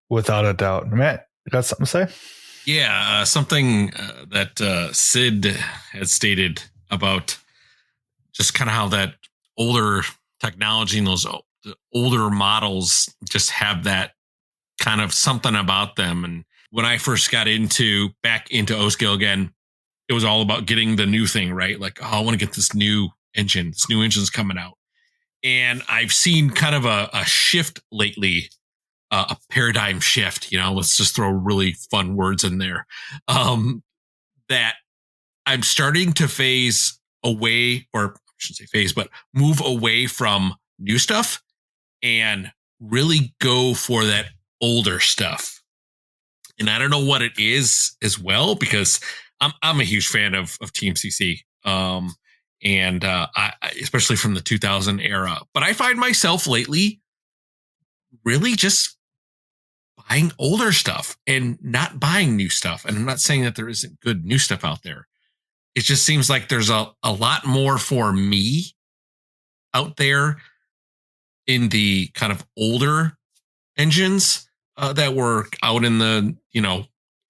Without a doubt. Matt, you got something to say? Yeah, something that Sid had stated about just kind of how that older technology and those older models just have that kind of something about them. And when I first got back into O scale again, it was all about getting the new thing, right? Like, I want to get this new engine. This new engine's coming out. And I've seen kind of a shift lately, a paradigm shift, let's just throw really fun words in there, that I'm starting to phase away, or I shouldn't say phase, but move away from new stuff and really go for that older stuff. And I don't know what it is as well, because I'm a huge fan of Team CC. And I especially from the 2000 era. But I find myself lately really just buying older stuff and not buying new stuff. And I'm not saying that there isn't good new stuff out there. It just seems like there's a lot more for me out there in the kind of older engines that were out in the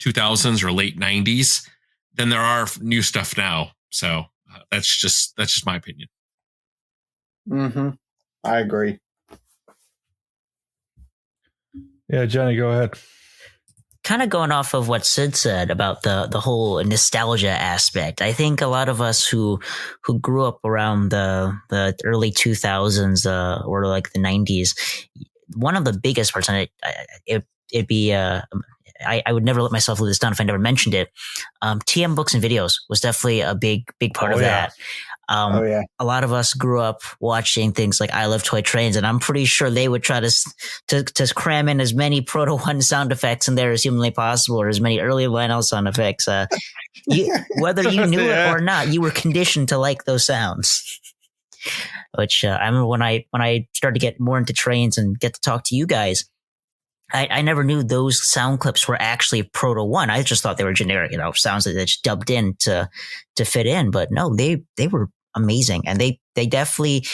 2000s or late 90s than there are new stuff now. So that's just my opinion. Mm-hmm. I agree. Yeah, Johnny, go ahead. Kind of going off of what Sid said about the whole nostalgia aspect. I think a lot of us who grew up around the early 2000s or like the 90s, one of the biggest parts, and it'd be I would never let myself live this down if I never mentioned it. TM books and videos was definitely a big part of that. A lot of us grew up watching things like I Love Toy Trains, and I'm pretty sure they would try to cram in as many Proto One sound effects in there as humanly possible, or as many early Lionel sound effects. Whether you knew it or not, you were conditioned to like those sounds. Which I remember when I started to get more into Trainz and get to talk to you guys, I never knew those sound clips were actually Proto One. I just thought they were generic, sounds that just dubbed in to fit in. But no, they were amazing, and they definitely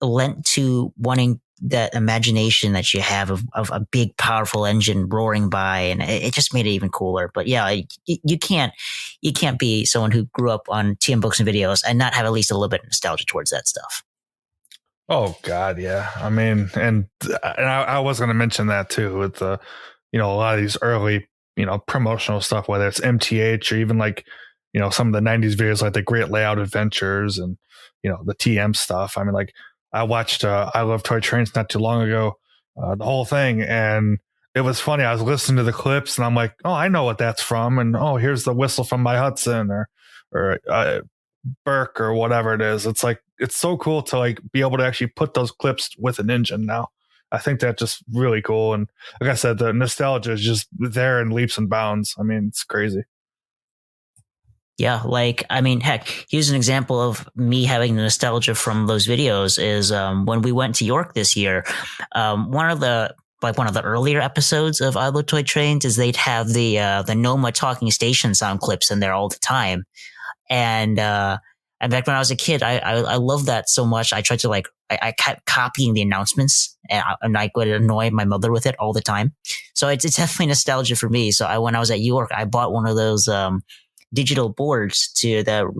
lent to wanting that imagination that you have of a big, powerful engine roaring by, and it just made it even cooler. But yeah, you can't be someone who grew up on TM books and videos and not have at least a little bit of nostalgia towards that stuff. Oh God, yeah. I mean, and I was going to mention that too with the a lot of these early, promotional stuff, whether it's MTH or even like, some of the 90s videos like the Great Layout Adventures and, the TM stuff. I mean, like I watched I Love Toy Trains not too long ago, the whole thing. And it was funny. I was listening to the clips and I'm like, oh, I know what that's from. And oh, here's the whistle from my Hudson or Burke or whatever it is. It's like, it's so cool to like be able to actually put those clips with an engine now. I think that's just really cool. And like I said, the nostalgia is just there in leaps and bounds. I mean, it's crazy. Yeah, like, I mean, heck, here's an example of me having the nostalgia from those videos is when we went to York this year, one of the earlier episodes of I Love Toy Trains is they'd have the Noma talking station sound clips in there all the time. And back when I was a kid, I loved that so much. I tried to I kept copying the announcements and I would annoy my mother with it all the time. So it's definitely nostalgia for me. So when I was at York, I bought one of those digital boards that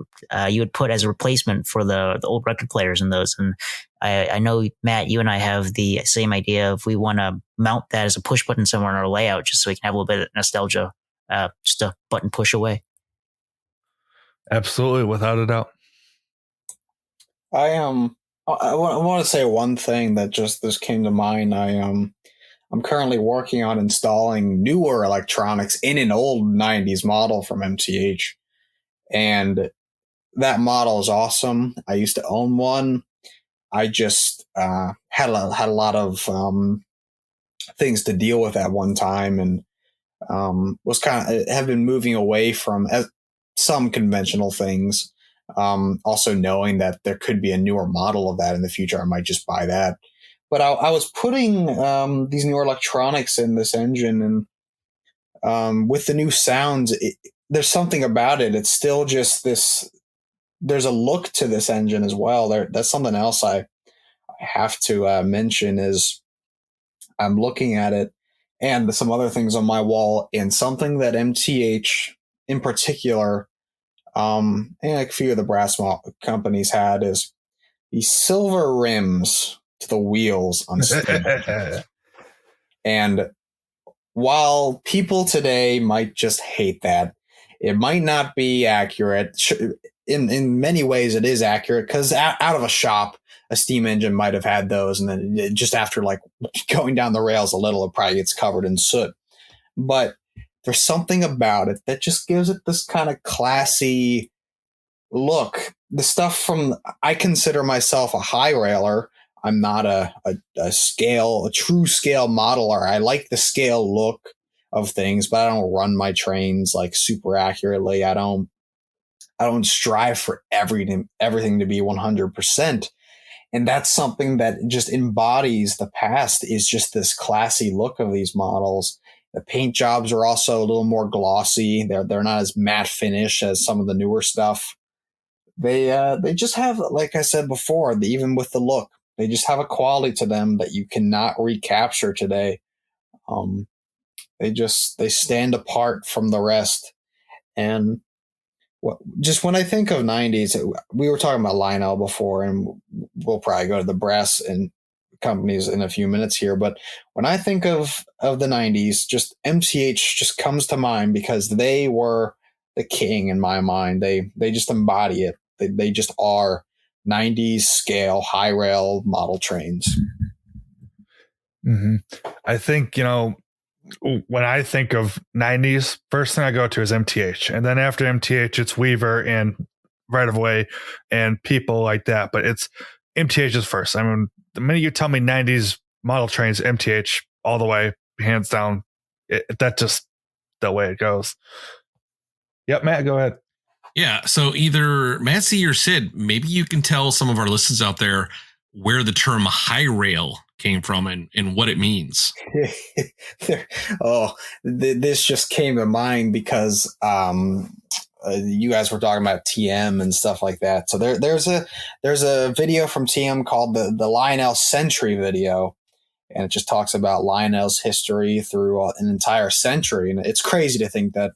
you would put as a replacement for the old record players in those. And I know, Matt, you and I have the same idea if we want to mount that as a push button somewhere in our layout, just so we can have a little bbit of nostalgia, just a button push away. Absolutely, without a doubt. I want to say one thing that just this came to mind. I'm currently working on installing newer electronics in an old 90s model from MTH. And that model is awesome. I used to own one. I just had a lot of things to deal with at one time, and have been moving away from some conventional things. Also knowing that there could be a newer model of that in the future, I might just buy that. But I was putting these newer electronics in this engine, and with the new sounds, there's something about it. It's still just this. There's a look to this engine as well. That's something else I have to mention is I'm looking at it and some other things on my wall, and something that MTH in particular, and a few of the brass companies had is these silver rims to the wheels on steam. And while people today might just hate that, it might not be accurate. In many ways, it is accurate because out of a shop, a steam engine might have had those, and then just after going down the rails a little, it probably gets covered in soot. But there's something about it that just gives it this kind of classy look. The stuff I consider myself a high railer. I'm not a true scale modeler. I like the scale look of things, but I don't run my trains super accurately. I don't strive for everything to be 100%. And that's something that just embodies the past, is just this classy look of these models. The paint jobs are also a little more glossy. They're not as matte finish as some of the newer stuff. They just have, like I said before, even with the look, they just have a quality to them that you cannot recapture today. They stand apart from the rest. And just when I think of 90s, we were talking about Lionel before, and we'll probably go to the brass and companies in a few minutes here. But when I think of the 90s, just MTH just comes to mind because they were the king in my mind. They just embody it. They just are 90s scale high rail model trains. Mm-hmm. I think, when I think of 90s, first thing I go to is MTH. And then after MTH, it's Weaver and Right of Way and people like that. But it's MTH is first. I mean, the minute you tell me 90s model trains, MTH all the way, hands down. That's just the way it goes. Yep, Matt, go ahead. Yeah, so either Matsy or Sid, maybe you can tell some of our listeners out there where the term high rail came from and what it means. This just came to mind because you guys were talking about TM and stuff like that. So there's a video from TM called the Lionel Century video, and it just talks about Lionel's history through an entire century. And it's crazy to think that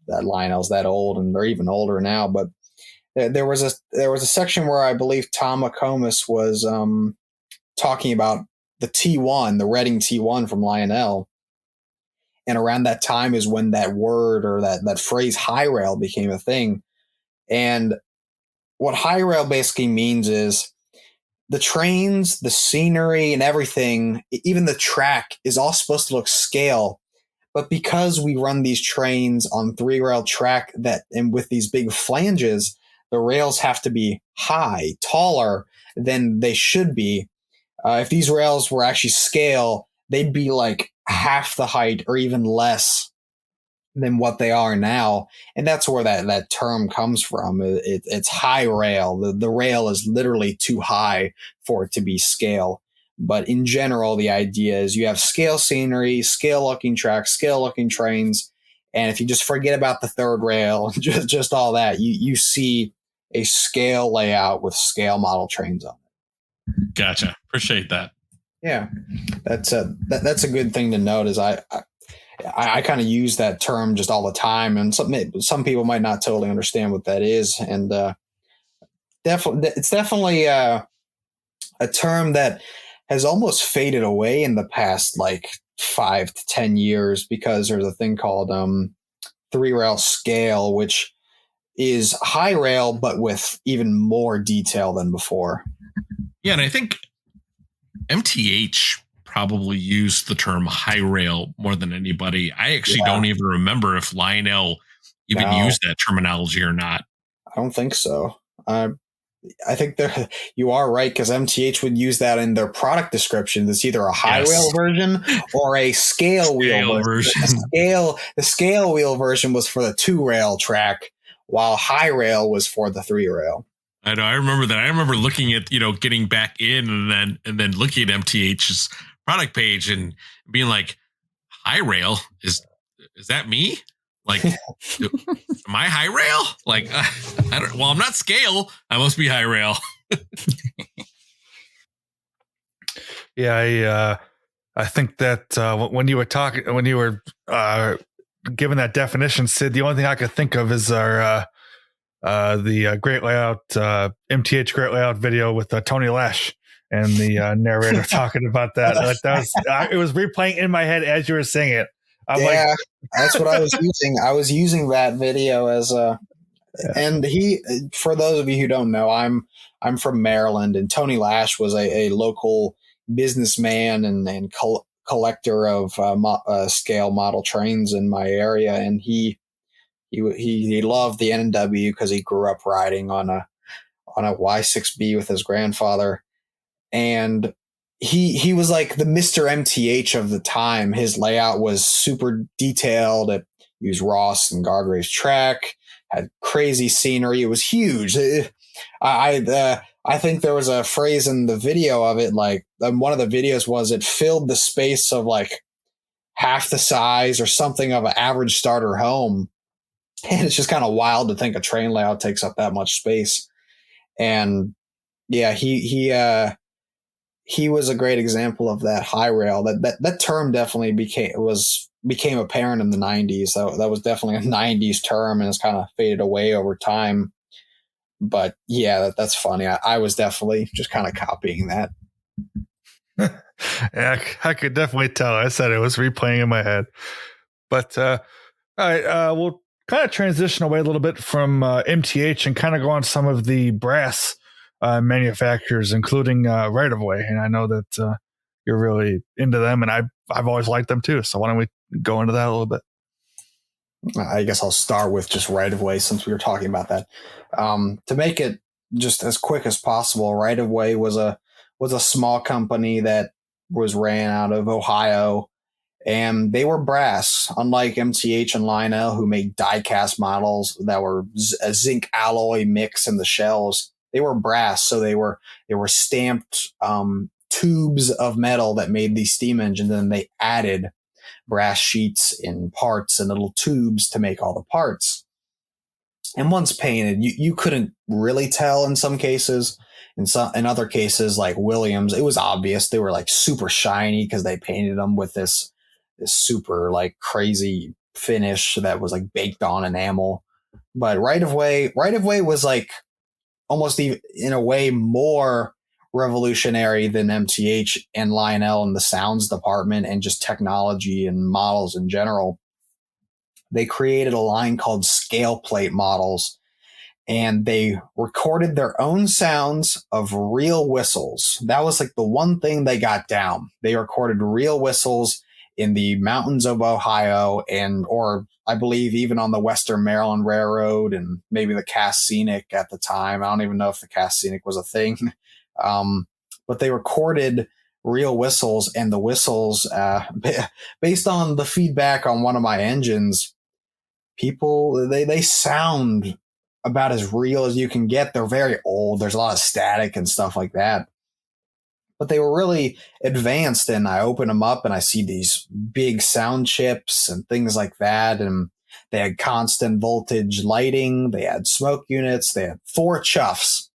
Lionel's that old, and they're even older now. But there was a section where I believe Tom McComas was talking about the T1, the Reading T1 from Lionel. And around that time is when that word or that phrase high rail became a thing. And what high rail basically means is the trains, the scenery, and everything, even the track, is all supposed to look scale. But because we run these trains on 3-rail track and with these big flanges, the rails have to be high, taller than they should be. If these rails were actually scale, they'd be like half the height or even less than what they are now. And that's where that term comes from. It's high rail. The rail is literally too high for it to be scale. But in general, the idea is you have scale scenery, scale looking tracks, scale looking trains. And if you just forget about the third rail, just all that, you see a scale layout with scale model trains on it. Gotcha. Appreciate that. Yeah, that's a good thing to note. Is I kind of use that term just all the time, and some people might not totally understand what that is. And it's definitely a term that has almost faded away in the past like 5 to 10 years, because there's a thing called 3-rail scale, which is high rail but with even more detail than before. Yeah, and I think MTH probably used the term high rail more than anybody. I actually don't even remember if Lionel even used that terminology or not. I don't think so. I think you are right, because MTH would use that in their product description. It's either a high rail version or a scale wheel version. The scale wheel version was for the 2-rail track, while high rail was for the 3-rail. I know. I remember that. I remember looking at, getting back in and then looking at MTH's product page and being like, high rail, is that me? Like, am I high rail? Like, I'm not scale. I must be high rail. Yeah, I think that when you were given that definition, Sid, the only thing I could think of is the Great Layout MTH Great Layout video with Tony Lash and the narrator talking about that. It was replaying in my head as you were saying it. That's what I was using. I was using that video as and for those of you who don't know, I'm from Maryland, and Tony Lash was a local businessman and collector of scale model trains in my area, and he loved the N&W because he grew up riding on a Y6B with his grandfather, and he was like the Mr. MTH of the time. His layout was super detailed. It used Ross and Gargrave's track, had crazy scenery. It was huge. I think there was a phrase in the video of it, like one of the videos was it filled the space of like half the size or something of an average starter home. And it's just kind of wild to think a train layout takes up that much space. And yeah, he was a great example of that high rail. That term definitely became apparent in the 90s. That was definitely a 90s term, and it's kind of faded away over time. But yeah, that's funny. I was definitely just kind of copying that. Yeah, I could definitely tell. I said it was replaying in my head. But all right, we'll kind of transition away a little bit from MTH and kind of go on some of the brass manufacturers, including Right of Way. And I know that you're really into them, and I've always liked them too. So why don't we go into that a little bit? I guess I'll start with just Right of Way, since we were talking about that. To make it just as quick as possible, Right of Way was a small company that was ran out of Ohio, and they were brass, unlike MTH and Lionel, who made die-cast models that were a zinc alloy mix in the shells. They were brass, so they were stamped tubes of metal that made these steam engines, and then they added brass sheets in parts and little tubes to make all the parts. And once painted, you couldn't really tell in some cases. In other cases, like Williams, it was obvious. They were like super shiny because they painted them with this super like crazy finish that was like baked on enamel. But Right of Way was like almost even in a way more revolutionary than MTH and Lionel in the sounds department and just technology and models in general. They created a line called scale plate models, and they recorded their own sounds of real whistles. That was like the one thing they got down. They recorded real whistles in the mountains of Ohio or I believe even on the Western Maryland Railroad and maybe the Cass Scenic at the time. I don't even know if the Cass Scenic was a thing. But they recorded real whistles, and the whistles, based on the feedback on one of my engines, people, they sound about as real as you can get. They're very old. There's a lot of static and stuff like that. But they were really advanced, and I open them up and I see these big sound chips and things like that. And they had constant voltage lighting. They had smoke units. They had 4 chuffs.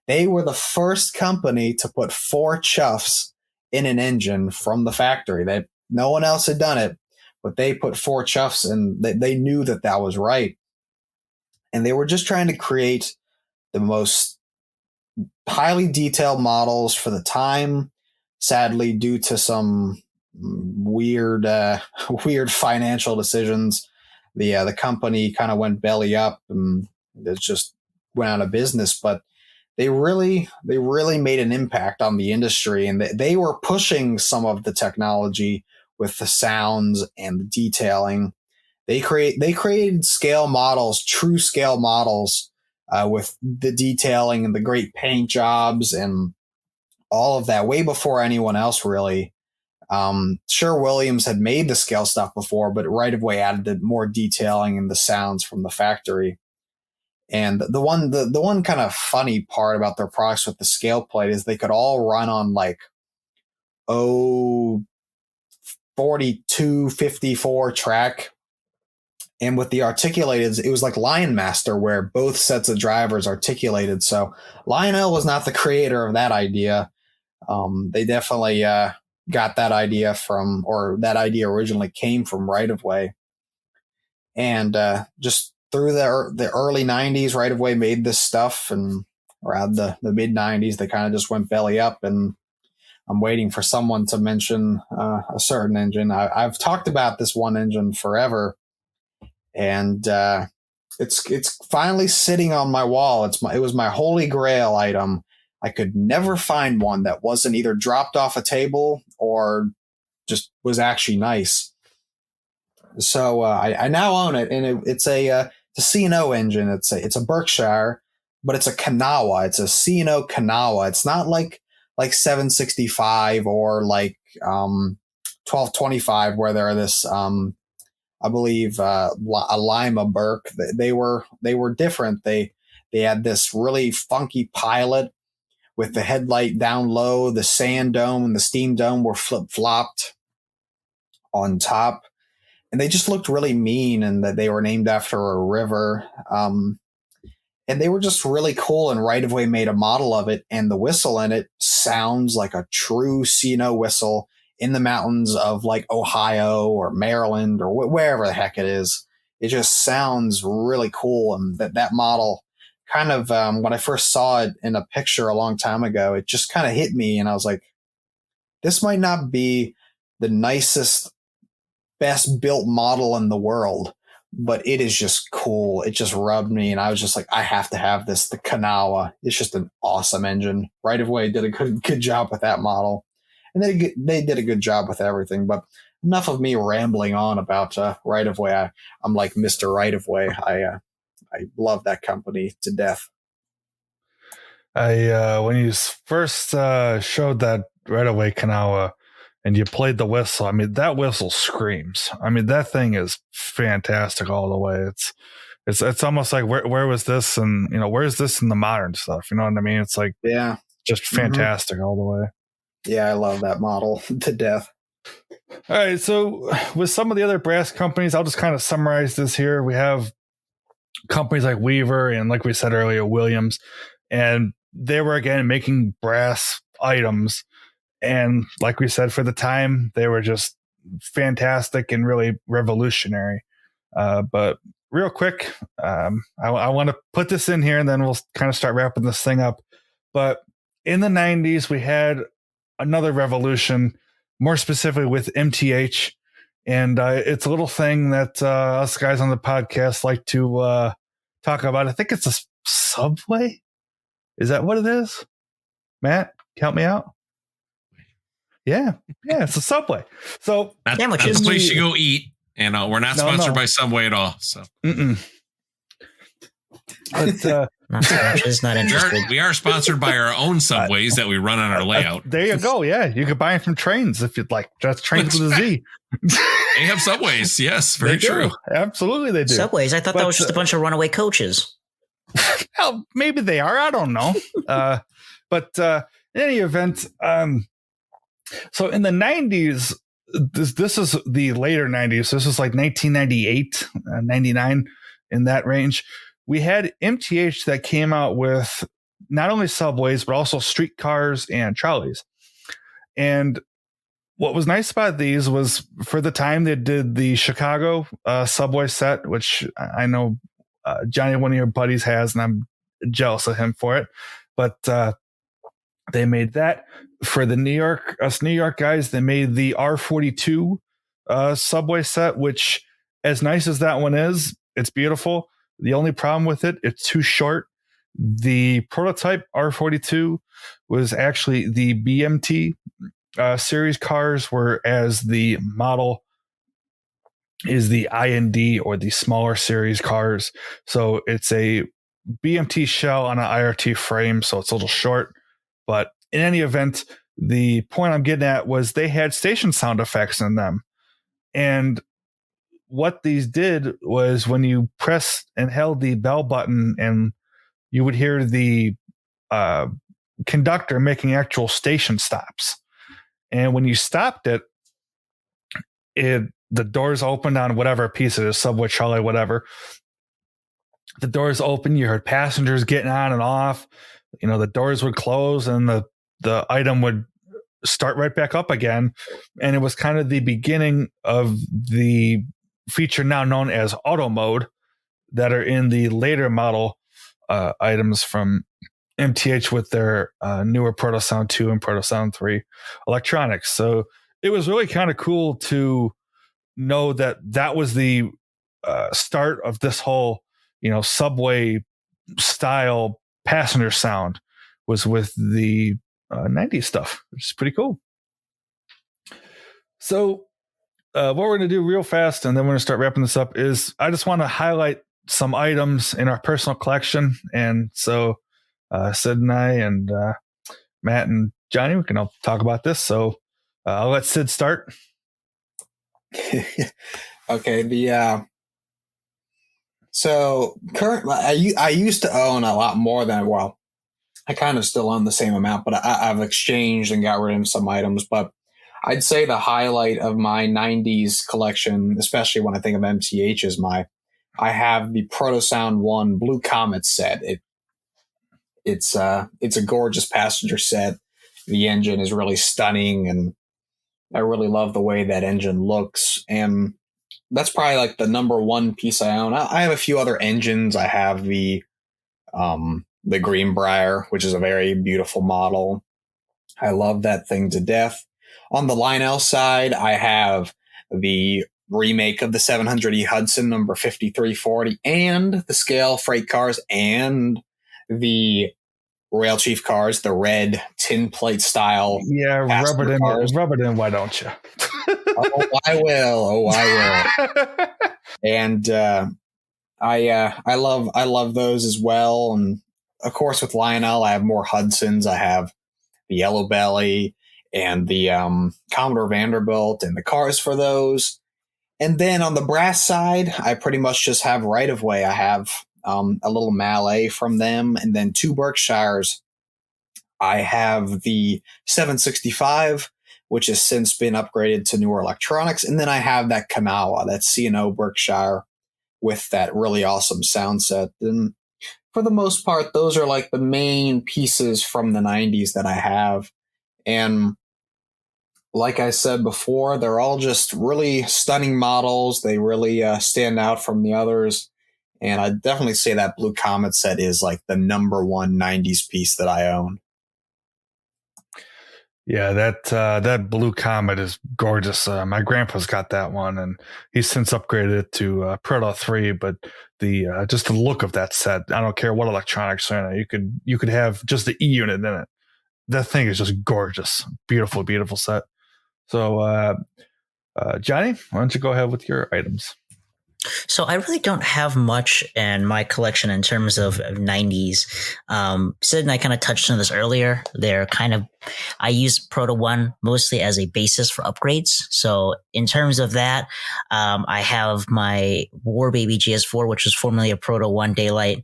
They were the first company to put 4 chuffs in an engine from the factory. No one else had done it, but they put 4 chuffs, and they knew that was right. And they were just trying to create the most highly detailed models for the time. Sadly, due to some weird financial decisions, the company kind of went belly up and it just went out of business. But they really made an impact on the industry, and they were pushing some of the technology with the sounds and the detailing. They created scale models, true scale models, with the detailing and the great paint jobs and all of that way before anyone else really. Sure, Williams had made the scale stuff before, but right away added the more detailing and the sounds from the factory. And the one kind of funny part about their products with the scale plate is they could all run on like 4254 track. And with the articulated, it was like Lion Master, where both sets of drivers articulated. So Lionel was not the creator of that idea. They definitely got that idea that idea originally came from Right of Way. And just through the early 90s, Right of Way made this stuff. And around the mid 90s, they kind of just went belly up. And I'm waiting for someone to mention a certain engine. I've talked about this one engine forever. And it's finally sitting on my wall. It was my holy grail item. I could never find one that wasn't either dropped off a table or just was actually nice. So I now own it, and it's a C&O engine. It's a Berkshire, but it's a Kanawha. It's a C&O Kanawha. It's not like 765 or like 1225 where they're this I believe a Lima Burke. They were different. They had this really funky pilot with the headlight down low. The sand dome and the steam dome were flip flopped on top, and they just looked really mean. And that they were named after a river. And they were just really cool. And Right of Way made a model of it, and the whistle in it sounds like a true C&O whistle in the mountains of like Ohio or Maryland or wherever the heck it is. It just sounds really cool. And that model kind of, when I first saw it in a picture a long time ago, it just kind of hit me. And I was like, this might not be the nicest, best built model in the world, but it is just cool. It just rubbed me. And I was just like, I have to have this. The Kanawha. It's just an awesome engine. Right of Way did a good job with that model. And they did a good job with everything. But enough of me rambling on about Right of Way. I'm like Mr. Right of Way. I love that company to death. When you first showed that Right of Way Kanawha and you played the whistle, I mean, that whistle screams. I mean, that thing is fantastic all the way. It's almost like where was this, and where's this in the modern stuff? You know what I mean? It's like, yeah, just fantastic all the way. Yeah, I love that model to death. All right, so with some of the other brass companies, I'll just kind of summarize this here. We have companies like Weaver and, like we said earlier, Williams, and they were, again, making brass items. And like we said, for the time, they were just fantastic and really revolutionary. But real quick, I want to put this in here, and then we'll kind of start wrapping this thing up. But in the 90s, we had another revolution, more specifically with MTH. And it's a little thing that us guys on the podcast like to talk about. I think it's a Subway. Is that what it is? Matt, help me out. Yeah, it's a Subway. So that's the place you go eat. And we're not sponsored by Subway at all. So, But, not interested. We are sponsored by our own Subways that we run on our layout. There you go. Yeah, you could buy them from Trainz if you'd like. That's Trainz with a Z. They have Subways. Yes, very true. Absolutely, they do. Subways. I thought that was just a bunch of runaway coaches. Well, maybe they are. I don't know. But in any event, so in the 90s, this is the later 90s. This is like 1998, 99, in that range. We had MTH that came out with not only subways, but also streetcars and trolleys. And what was nice about these was, for the time, they did the Chicago subway set, which I know Johnny, one of your buddies, has, and I'm jealous of him for it. But they made that. For the New York guys, they made the R42 subway set, which, as nice as that one is, it's beautiful. The only problem with it, it's too short. The prototype R42 was actually the BMT series cars, whereas the model is the IND, or the smaller series cars. So it's a BMT shell on an IRT frame, so it's a little short. But in any event, the point I'm getting at was they had station sound effects in them. And what these did was, when you pressed and held the bell button, and you would hear the conductor making actual station stops. And when you stopped it, the doors opened on whatever piece it is, subway, trolley, whatever. The doors open, you heard passengers getting on and off. You know, the doors would close and the item would start right back up again. And it was kind of the beginning of the feature now known as auto mode that are in the later model items from MTH with their newer Proto Sound 2 and Proto Sound 3 electronics. So it was really kind of cool to know that was the start of this whole, subway style passenger sound, was with the 90s stuff, which is pretty cool. So what we're going to do real fast, and then we're going to start wrapping this up, is I just want to highlight some items in our personal collection. And so Sid and I and Matt and Johnny, we can all talk about this. So I'll let Sid start. Okay. So currently, I used to own a lot more than, well, I kind of still own the same amount, but I've exchanged and got rid of some items. But I'd say the highlight of my 90s collection, especially when I think of MTH, is I have the Proto Sound 1 Blue Comet set. It's a gorgeous passenger set. The engine is really stunning, and I really love the way that engine looks. And that's probably like the number one piece I own. I have a few other engines. I have the Greenbrier, which is a very beautiful model. I love that thing to death. On the Lionel side, I have the remake of the 700E Hudson number 5340, and the scale freight cars, and the Rail Chief cars, the red tin plate style. Yeah, rub it in. Why don't you? I will. And I love those as well. And of course, with Lionel, I have more Hudsons. I have the Yellow Belly and the Commodore Vanderbilt and the cars for those. And then on the brass side, I pretty much just have right of way. I have a little Mallet from them, and then two Berkshires. I have the 765, which has since been upgraded to newer electronics. And then I have that Kanawa, that C&O Berkshire with that really awesome sound set. And for the most part, those are like the main pieces from the 90s that I have. And like I said before, they're all just really stunning models. They really stand out from the others. And I'd definitely say that Blue Comet set is like the number one 90s piece that I own. Yeah, that blue Comet is gorgeous. My grandpa's got that one, and he's since upgraded it to Proto 3. But the just the look of that set, I don't care what electronics are in it. You could have just the E unit in it. That thing is just gorgeous, beautiful, beautiful set. So, Johnny, why don't you go ahead with your items? So I really don't have much in my collection in terms of 90s. Sid and I kind of touched on this earlier. I use Proto 1 mostly as a basis for upgrades. So in terms of that, I have my War Baby GS4, which was formerly a Proto 1 Daylight.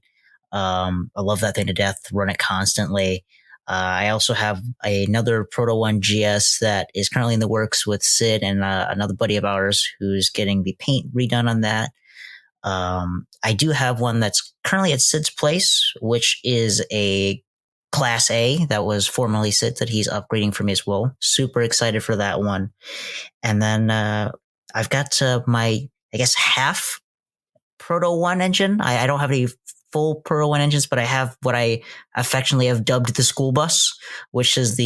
I love that thing to death, run it constantly. I also have another Proto 1 GS that is currently in the works with Sid and another buddy of ours who's getting the paint redone on that. I do have one that's currently at Sid's place, which is a Class A that was formerly Sid's that he's upgrading for me as well. Super excited for that one. And then I've got my, I guess, half Proto 1 engine. I don't have any full Proto 1 engines, but I have what I affectionately have dubbed the school bus, which is the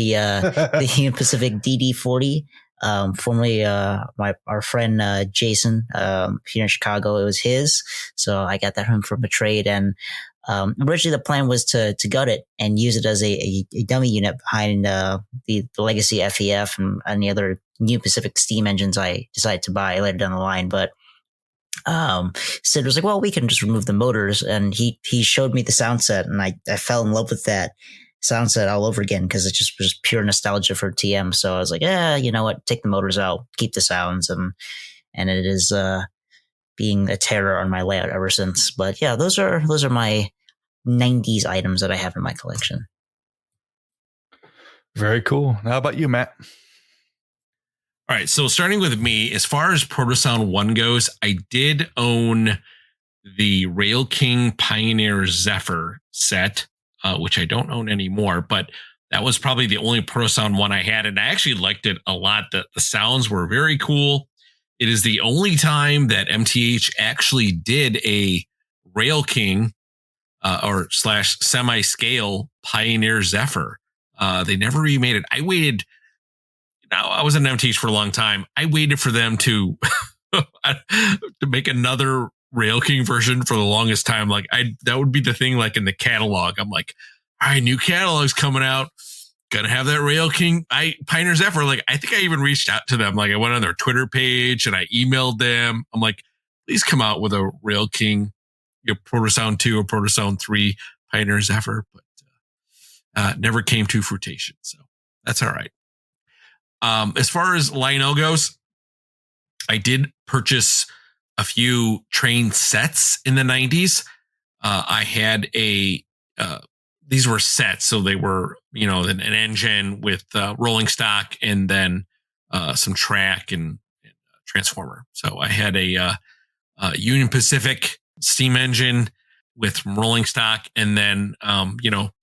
Union Pacific DD40. Formerly, our friend Jason here in Chicago, it was his. So I got that from a trade. And originally the plan was to gut it and use it as a dummy unit behind the legacy FEF and any other Union Pacific steam engines I decided to buy later down the line. But Sid was like, well, we can just remove the motors. And he showed me the sound set, and I fell in love with that sound set all over again because it just was pure nostalgia for TM. So I was like, you know what? Take the motors out, keep the sounds. And it is being a terror on my layout ever since. But yeah, those are my 90s items that I have in my collection. Very cool. How about you, Matt? All right, so starting with me, as far as Proto Sound 1 goes, I did own the Rail King Pioneer Zephyr set, which I don't own anymore, but that was probably the only Proto Sound 1 I had, and I actually liked it a lot. The sounds were very cool. It is the only time that MTH actually did a Rail King or / semi-scale Pioneer Zephyr. They never remade it. I was an MTH for a long time. I waited for them to make another Rail King version for the longest time. Like that would be the thing, like in the catalog. I'm like, all right, new catalog's coming out. Gonna have that Rail King Pioneer Zephyr. Like, I think I even reached out to them. Like, I went on their Twitter page and I emailed them. I'm like, please come out with a Rail King, Proto Sound 2 or Proto Sound 3 Pioneer Zephyr. But never came to fruition. So that's all right. As far as Lionel goes, I did purchase a few Trainz sets in the 90s. I had these were sets. So they were, an engine with rolling stock and then some track and transformer. So I had a Union Pacific steam engine with rolling stock. And then,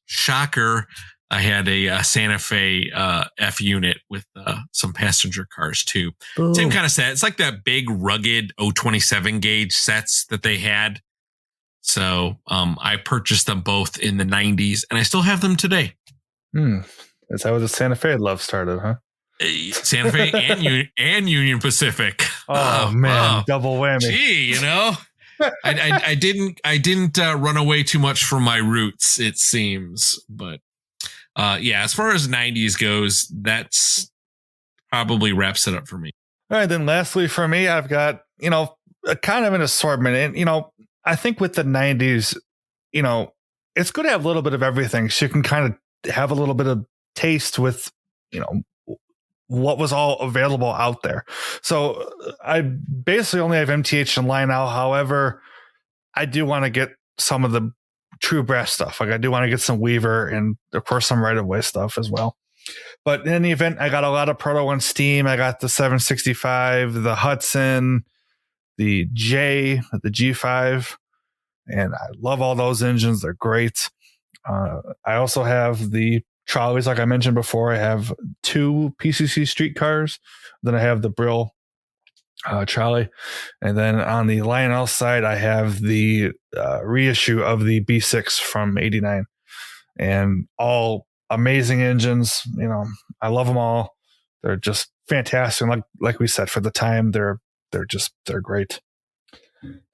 shocker, I had a Santa Fe F unit with some passenger cars too. Ooh. Same kind of set. It's like that big rugged 027 gauge sets that they had. So I purchased them both in the 90s, and I still have them today. Is that where the Santa Fe love started, huh? Santa Fe and Union Pacific. Oh man, double whammy. Gee, I didn't run away too much from my roots, it seems, but. As far as 90s goes, that's probably wraps it up for me. All right, then lastly for me, I've got, a kind of an assortment. And, I think with the 90s, it's good to have a little bit of everything. So you can kind of have a little bit of taste with, what was all available out there. So I basically only have MTH and Lionel. However, I do want to get some of the true brass stuff. Like I do want to get some Weaver and of course some right of way stuff as well. But in any event, I got a lot of Proto 1 steam. I got the 765, the Hudson, the J, the G5, and I love all those engines. They're great. I also have the trolleys, like I mentioned before. I have 2 PCC streetcars. Then I have the Brill trolley, and then on the Lionel side I have the reissue of the B6 from '89, and all amazing engines. I love them all. They're just fantastic. Like we said, for the time, they're great.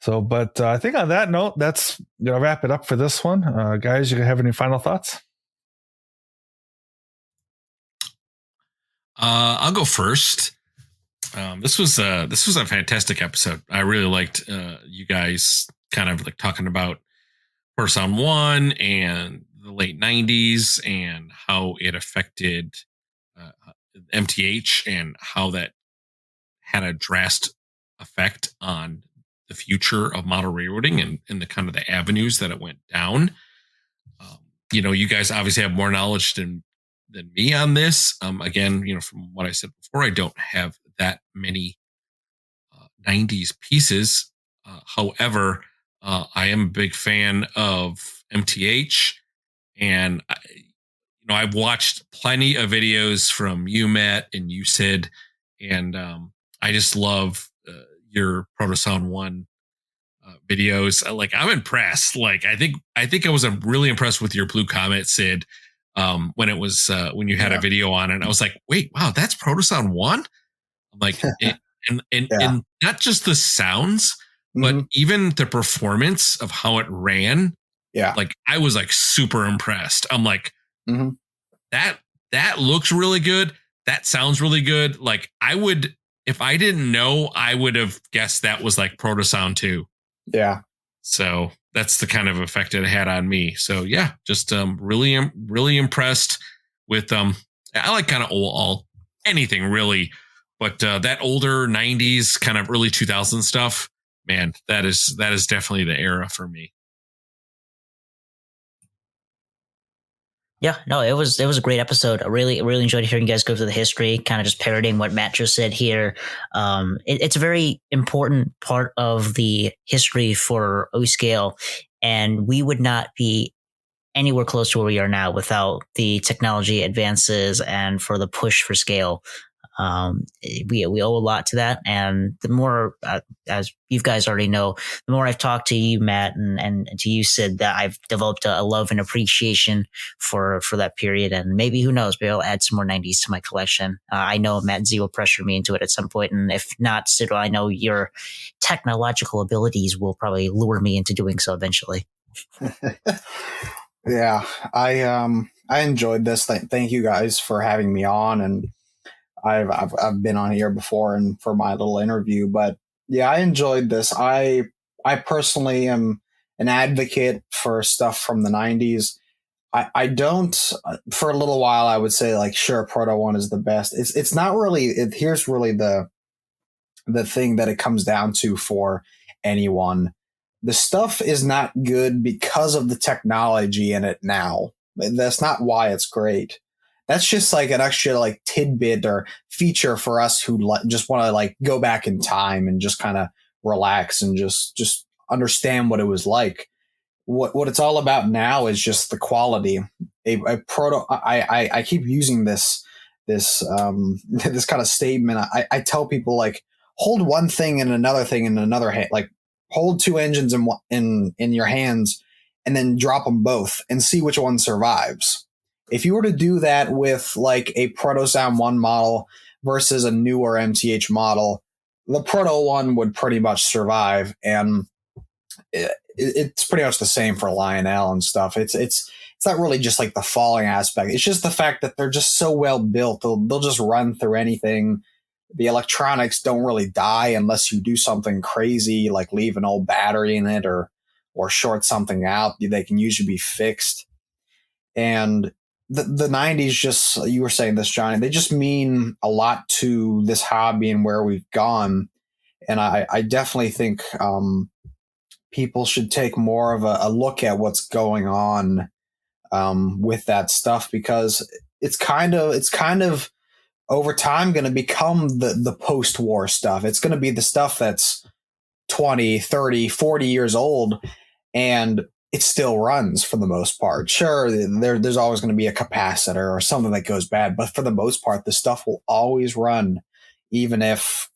So, but I think on that note, that's gonna wrap it up for this one. Guys, you have any final thoughts? I'll go first. This was a fantastic episode. I really liked you guys kind of like talking about Proto Sound 1 and the late 90s and how it affected MTH and how that had a drastic effect on the future of model railroading and the kind of the avenues that it went down. You guys obviously have more knowledge than me on this. Again, from what I said before, I don't have that many 90s pieces. However, I am a big fan of MTH, and I've watched plenty of videos from you, Matt, and you, Sid, and I just love your Proto Sound 1 videos. Like, I'm impressed. Like, I think I was really impressed with your Blue Comet, Sid, when it was when you had a video on it. I was like, wait, wow, that's Proto Sound 1? I'm like, and not just the sounds, but even the performance of how it ran. Yeah. Like, I was like super impressed. I'm like, that looks really good. That sounds really good. Like, I would, if I didn't know, I would have guessed that was like Proto Sound 2. Yeah. So that's the kind of effect it had on me. So yeah, just really, really impressed with I like kind of all anything really, but that older 90s kind of early 2000s stuff, man, that is definitely the era for me. Yeah, no, it was a great episode. I really enjoyed hearing you guys go through the history, kind of just parroting what Matt just said here. It's a very important part of the history for O-Scale, and we would not be anywhere close to where we are now without the technology advances and for the push for scale. We owe a lot to that, and the more, as you guys already know, the more I've talked to you, Matt, and to you, Sid, that I've developed a love and appreciation for that period. And maybe, who knows, maybe I'll add some more 90s to my collection. I know Matt Z will pressure me into it at some point, and if not, Sid, I know your technological abilities will probably lure me into doing so eventually. Yeah, I enjoyed this. Thank you guys for having me on, and I've been on here before and for my little interview, but yeah, I enjoyed this. I personally am an advocate for stuff from the 90s. I don't, for a little while, I would say like, sure, Proto 1 is the best. It's not really, here's really the thing that it comes down to for anyone. The stuff is not good because of the technology in it now. That's not why it's great. That's just like an extra like tidbit or feature for us who just want to like go back in time and just kind of relax and just understand what it was like. What it's all about now is just the quality. A proto. I keep using this kind of statement. I tell people, like, hold one thing and another thing in another hand. Like, hold two engines in your hands and then drop them both and see which one survives. If you were to do that with like a Proto Sound 1 model versus a newer MTH model, the Proto 1 would pretty much survive. And it's pretty much the same for Lionel and stuff. It's not really just like the falling aspect. It's just the fact that they're just so well built. They'll just run through anything. The electronics don't really die unless you do something crazy, like leave an old battery in it or short something out. They can usually be fixed. And the 90s, just, you were saying this, Johnny, they just mean a lot to this hobby and where we've gone. And I definitely think people should take more of a look at what's going on with that stuff, because it's kind of over time going to become the post-war stuff. It's going to be the stuff that's 20, 30, 40 years old, and it still runs for the most part. Sure, there's always going to be a capacitor or something that goes bad, but for the most part, the stuff will always run, even if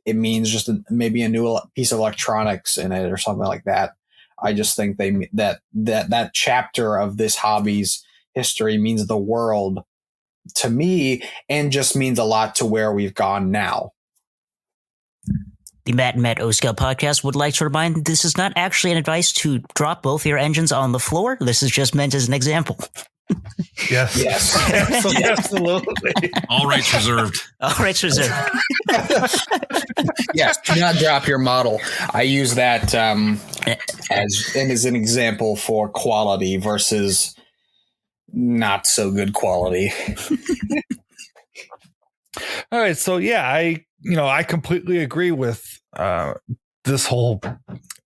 it means just maybe a new piece of electronics in it or something like that. I just think that chapter of this hobby's history means the world to me and just means a lot to where we've gone now. The Matt and Matt O-Scale podcast would like to remind this is not actually an advice to drop both your engines on the floor. This is just meant as an example. Yes. Absolutely. All rights reserved. All rights reserved. Yes, do not drop your model. I use that as an example for quality versus not so good quality. All right, so yeah, I completely agree with this whole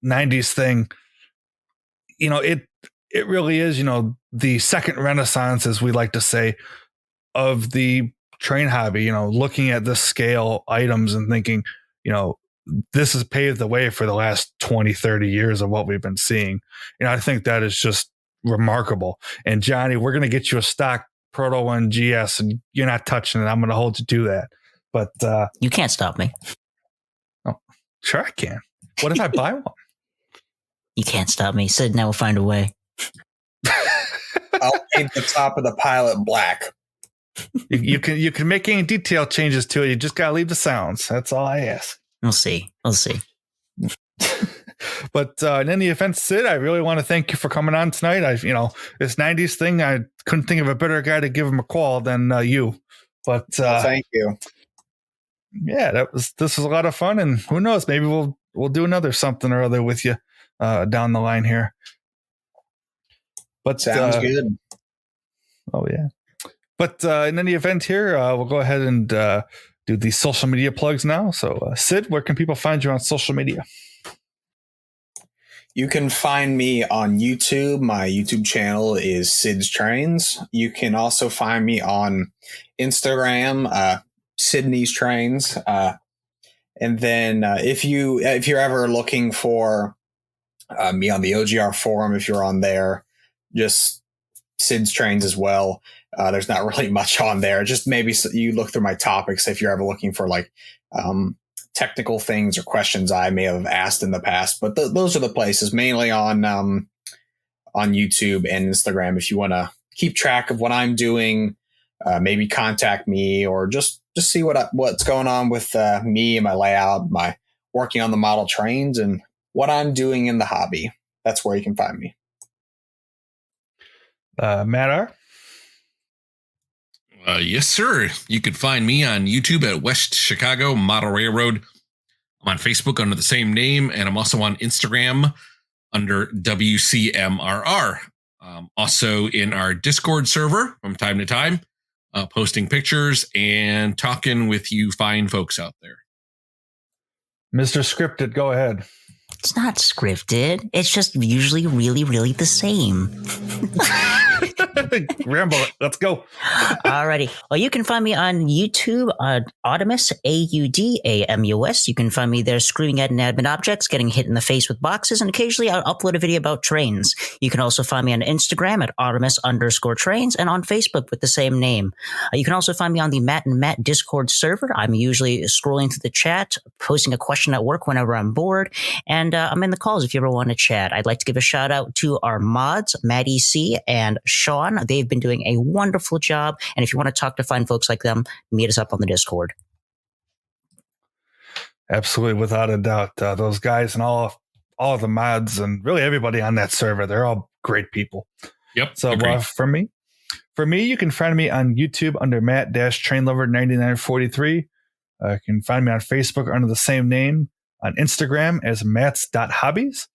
90s thing. It really is, the second renaissance, as we like to say, of the train hobby, looking at the scale items and thinking, this has paved the way for the last 20, 30 years of what we've been seeing. I think that is just remarkable. And Johnny, we're going to get you a stock Proto 1 GS and you're not touching it. I'm going to hold you to that. But you can't stop me. Oh, sure I can. What if I buy one? You can't stop me. Sid and I will find a way. I'll paint the top of the Pilot black. You can make any detail changes to it. You just gotta leave the sounds. That's all I ask. We'll see. But in any event, Sid, I really want to thank you for coming on tonight. This 90s thing, I couldn't think of a better guy to give him a call than you. But thank you. Yeah, this was a lot of fun, and who knows, maybe we'll do another something or other with you down the line here. But sounds good. Oh yeah. But in any event here, we'll go ahead and do the social media plugs now. So Sid, where can people find you on social media? You can find me on YouTube. My YouTube channel is Sid's Trainz. You can also find me on Instagram, Sydney's Trainz. And then if you're ever looking for me on the OGR forum, if you're on there, just Sid's Trainz as well. There's not really much on there. Just maybe you look through my topics if you're ever looking for like technical things or questions I may have asked in the past. But those are the places, mainly on YouTube and Instagram. If you want to keep track of what I'm doing, maybe contact me or just see what's going on with me and my layout, my working on the model trains, and what I'm doing in the hobby. That's where you can find me. Matt R? Yes, sir. You could find me on YouTube at West Chicago Model Railroad. I'm on Facebook under the same name, and I'm also on Instagram under WCMRR. Also in our Discord server from time to time, posting pictures and talking with you fine folks out there. Mr. Scripted, go ahead. It's not scripted. It's just usually really, really the same. Rambo, let's go. Alrighty. Well, you can find me on YouTube on Audamus, AUDAMUS. You can find me there screaming at inanimate objects, getting hit in the face with boxes, and occasionally I'll upload a video about trains. You can also find me on Instagram at Audamus_trains and on Facebook with the same name. You can also find me on the Matt and Matt Discord server. I'm usually scrolling through the chat, posting a question at work whenever I'm bored, and I'm in the calls if you ever want to chat. I'd like to give a shout out to our mods, Maddie C and Sean. They've been doing a wonderful job. And if you want to talk to fine folks like them, meet us up on the Discord. Absolutely, without a doubt. Those guys and all of the mods and really everybody on that server, they're all great people. Yep. So for me, you can find me on YouTube under Matt-TrainLover9943. You can find me on Facebook under the same name, on Instagram as Matts.hobbies.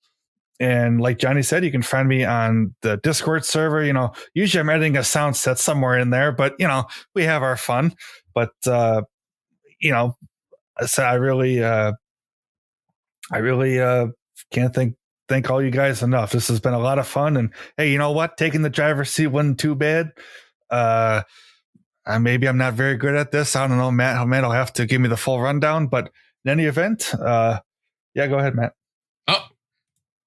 And like Johnny said, you can find me on the Discord server. Usually I'm editing a sound set somewhere in there, but we have our fun. But so I really can't thank all you guys enough. This has been a lot of fun. And hey, you know what? Taking the driver's seat wasn't too bad. Maybe I'm not very good at this. I don't know, Matt will have to give me the full rundown. But in any event, yeah, go ahead, Matt. Oh.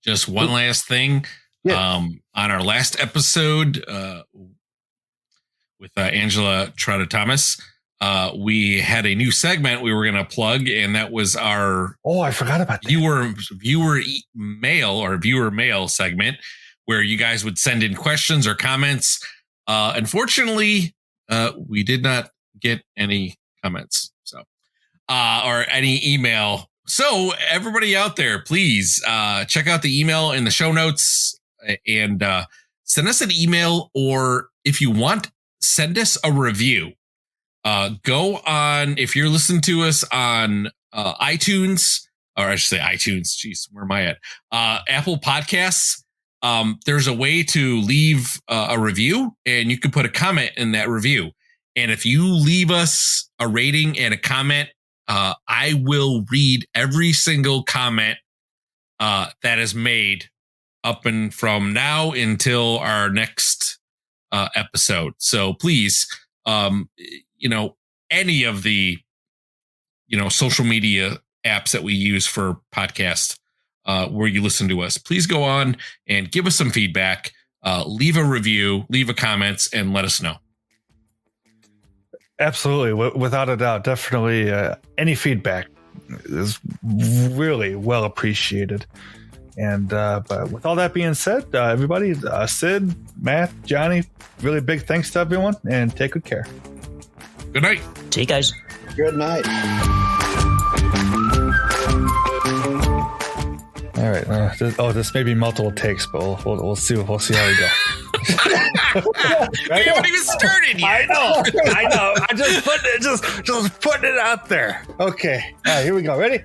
Just one last thing. Yeah. On our last episode with Angela Trotter-Thomas, we had a new segment we were going to plug, and that was our I forgot about that. viewer mail segment, where you guys would send in questions or comments. Unfortunately, we did not get any comments, so or any email. So everybody out there, please check out the email in the show notes and send us an email, or if you want, send us a review. Go on, if you're listening to us on iTunes, or I should say iTunes. Jeez, where am I at? Apple Podcasts. There's a way to leave a review, and you can put a comment in that review. And if you leave us a rating and a comment, I will read every single comment that is made up and from now until our next episode. So please, any of the, social media apps that we use for podcasts where you listen to us, please go on and give us some feedback, leave a review, leave a comments, and let us know. Absolutely. Without a doubt. Definitely any feedback is really well appreciated. And but with all that being said, everybody, Sid, Matt, Johnny, really big thanks to everyone, and take good care. Good night. See you guys. Good night. All right. This may be multiple takes, but we'll see. We'll see how we go. We haven't even started yet. I know. I'm just putting it out there. Okay. All right. Here we go. Ready?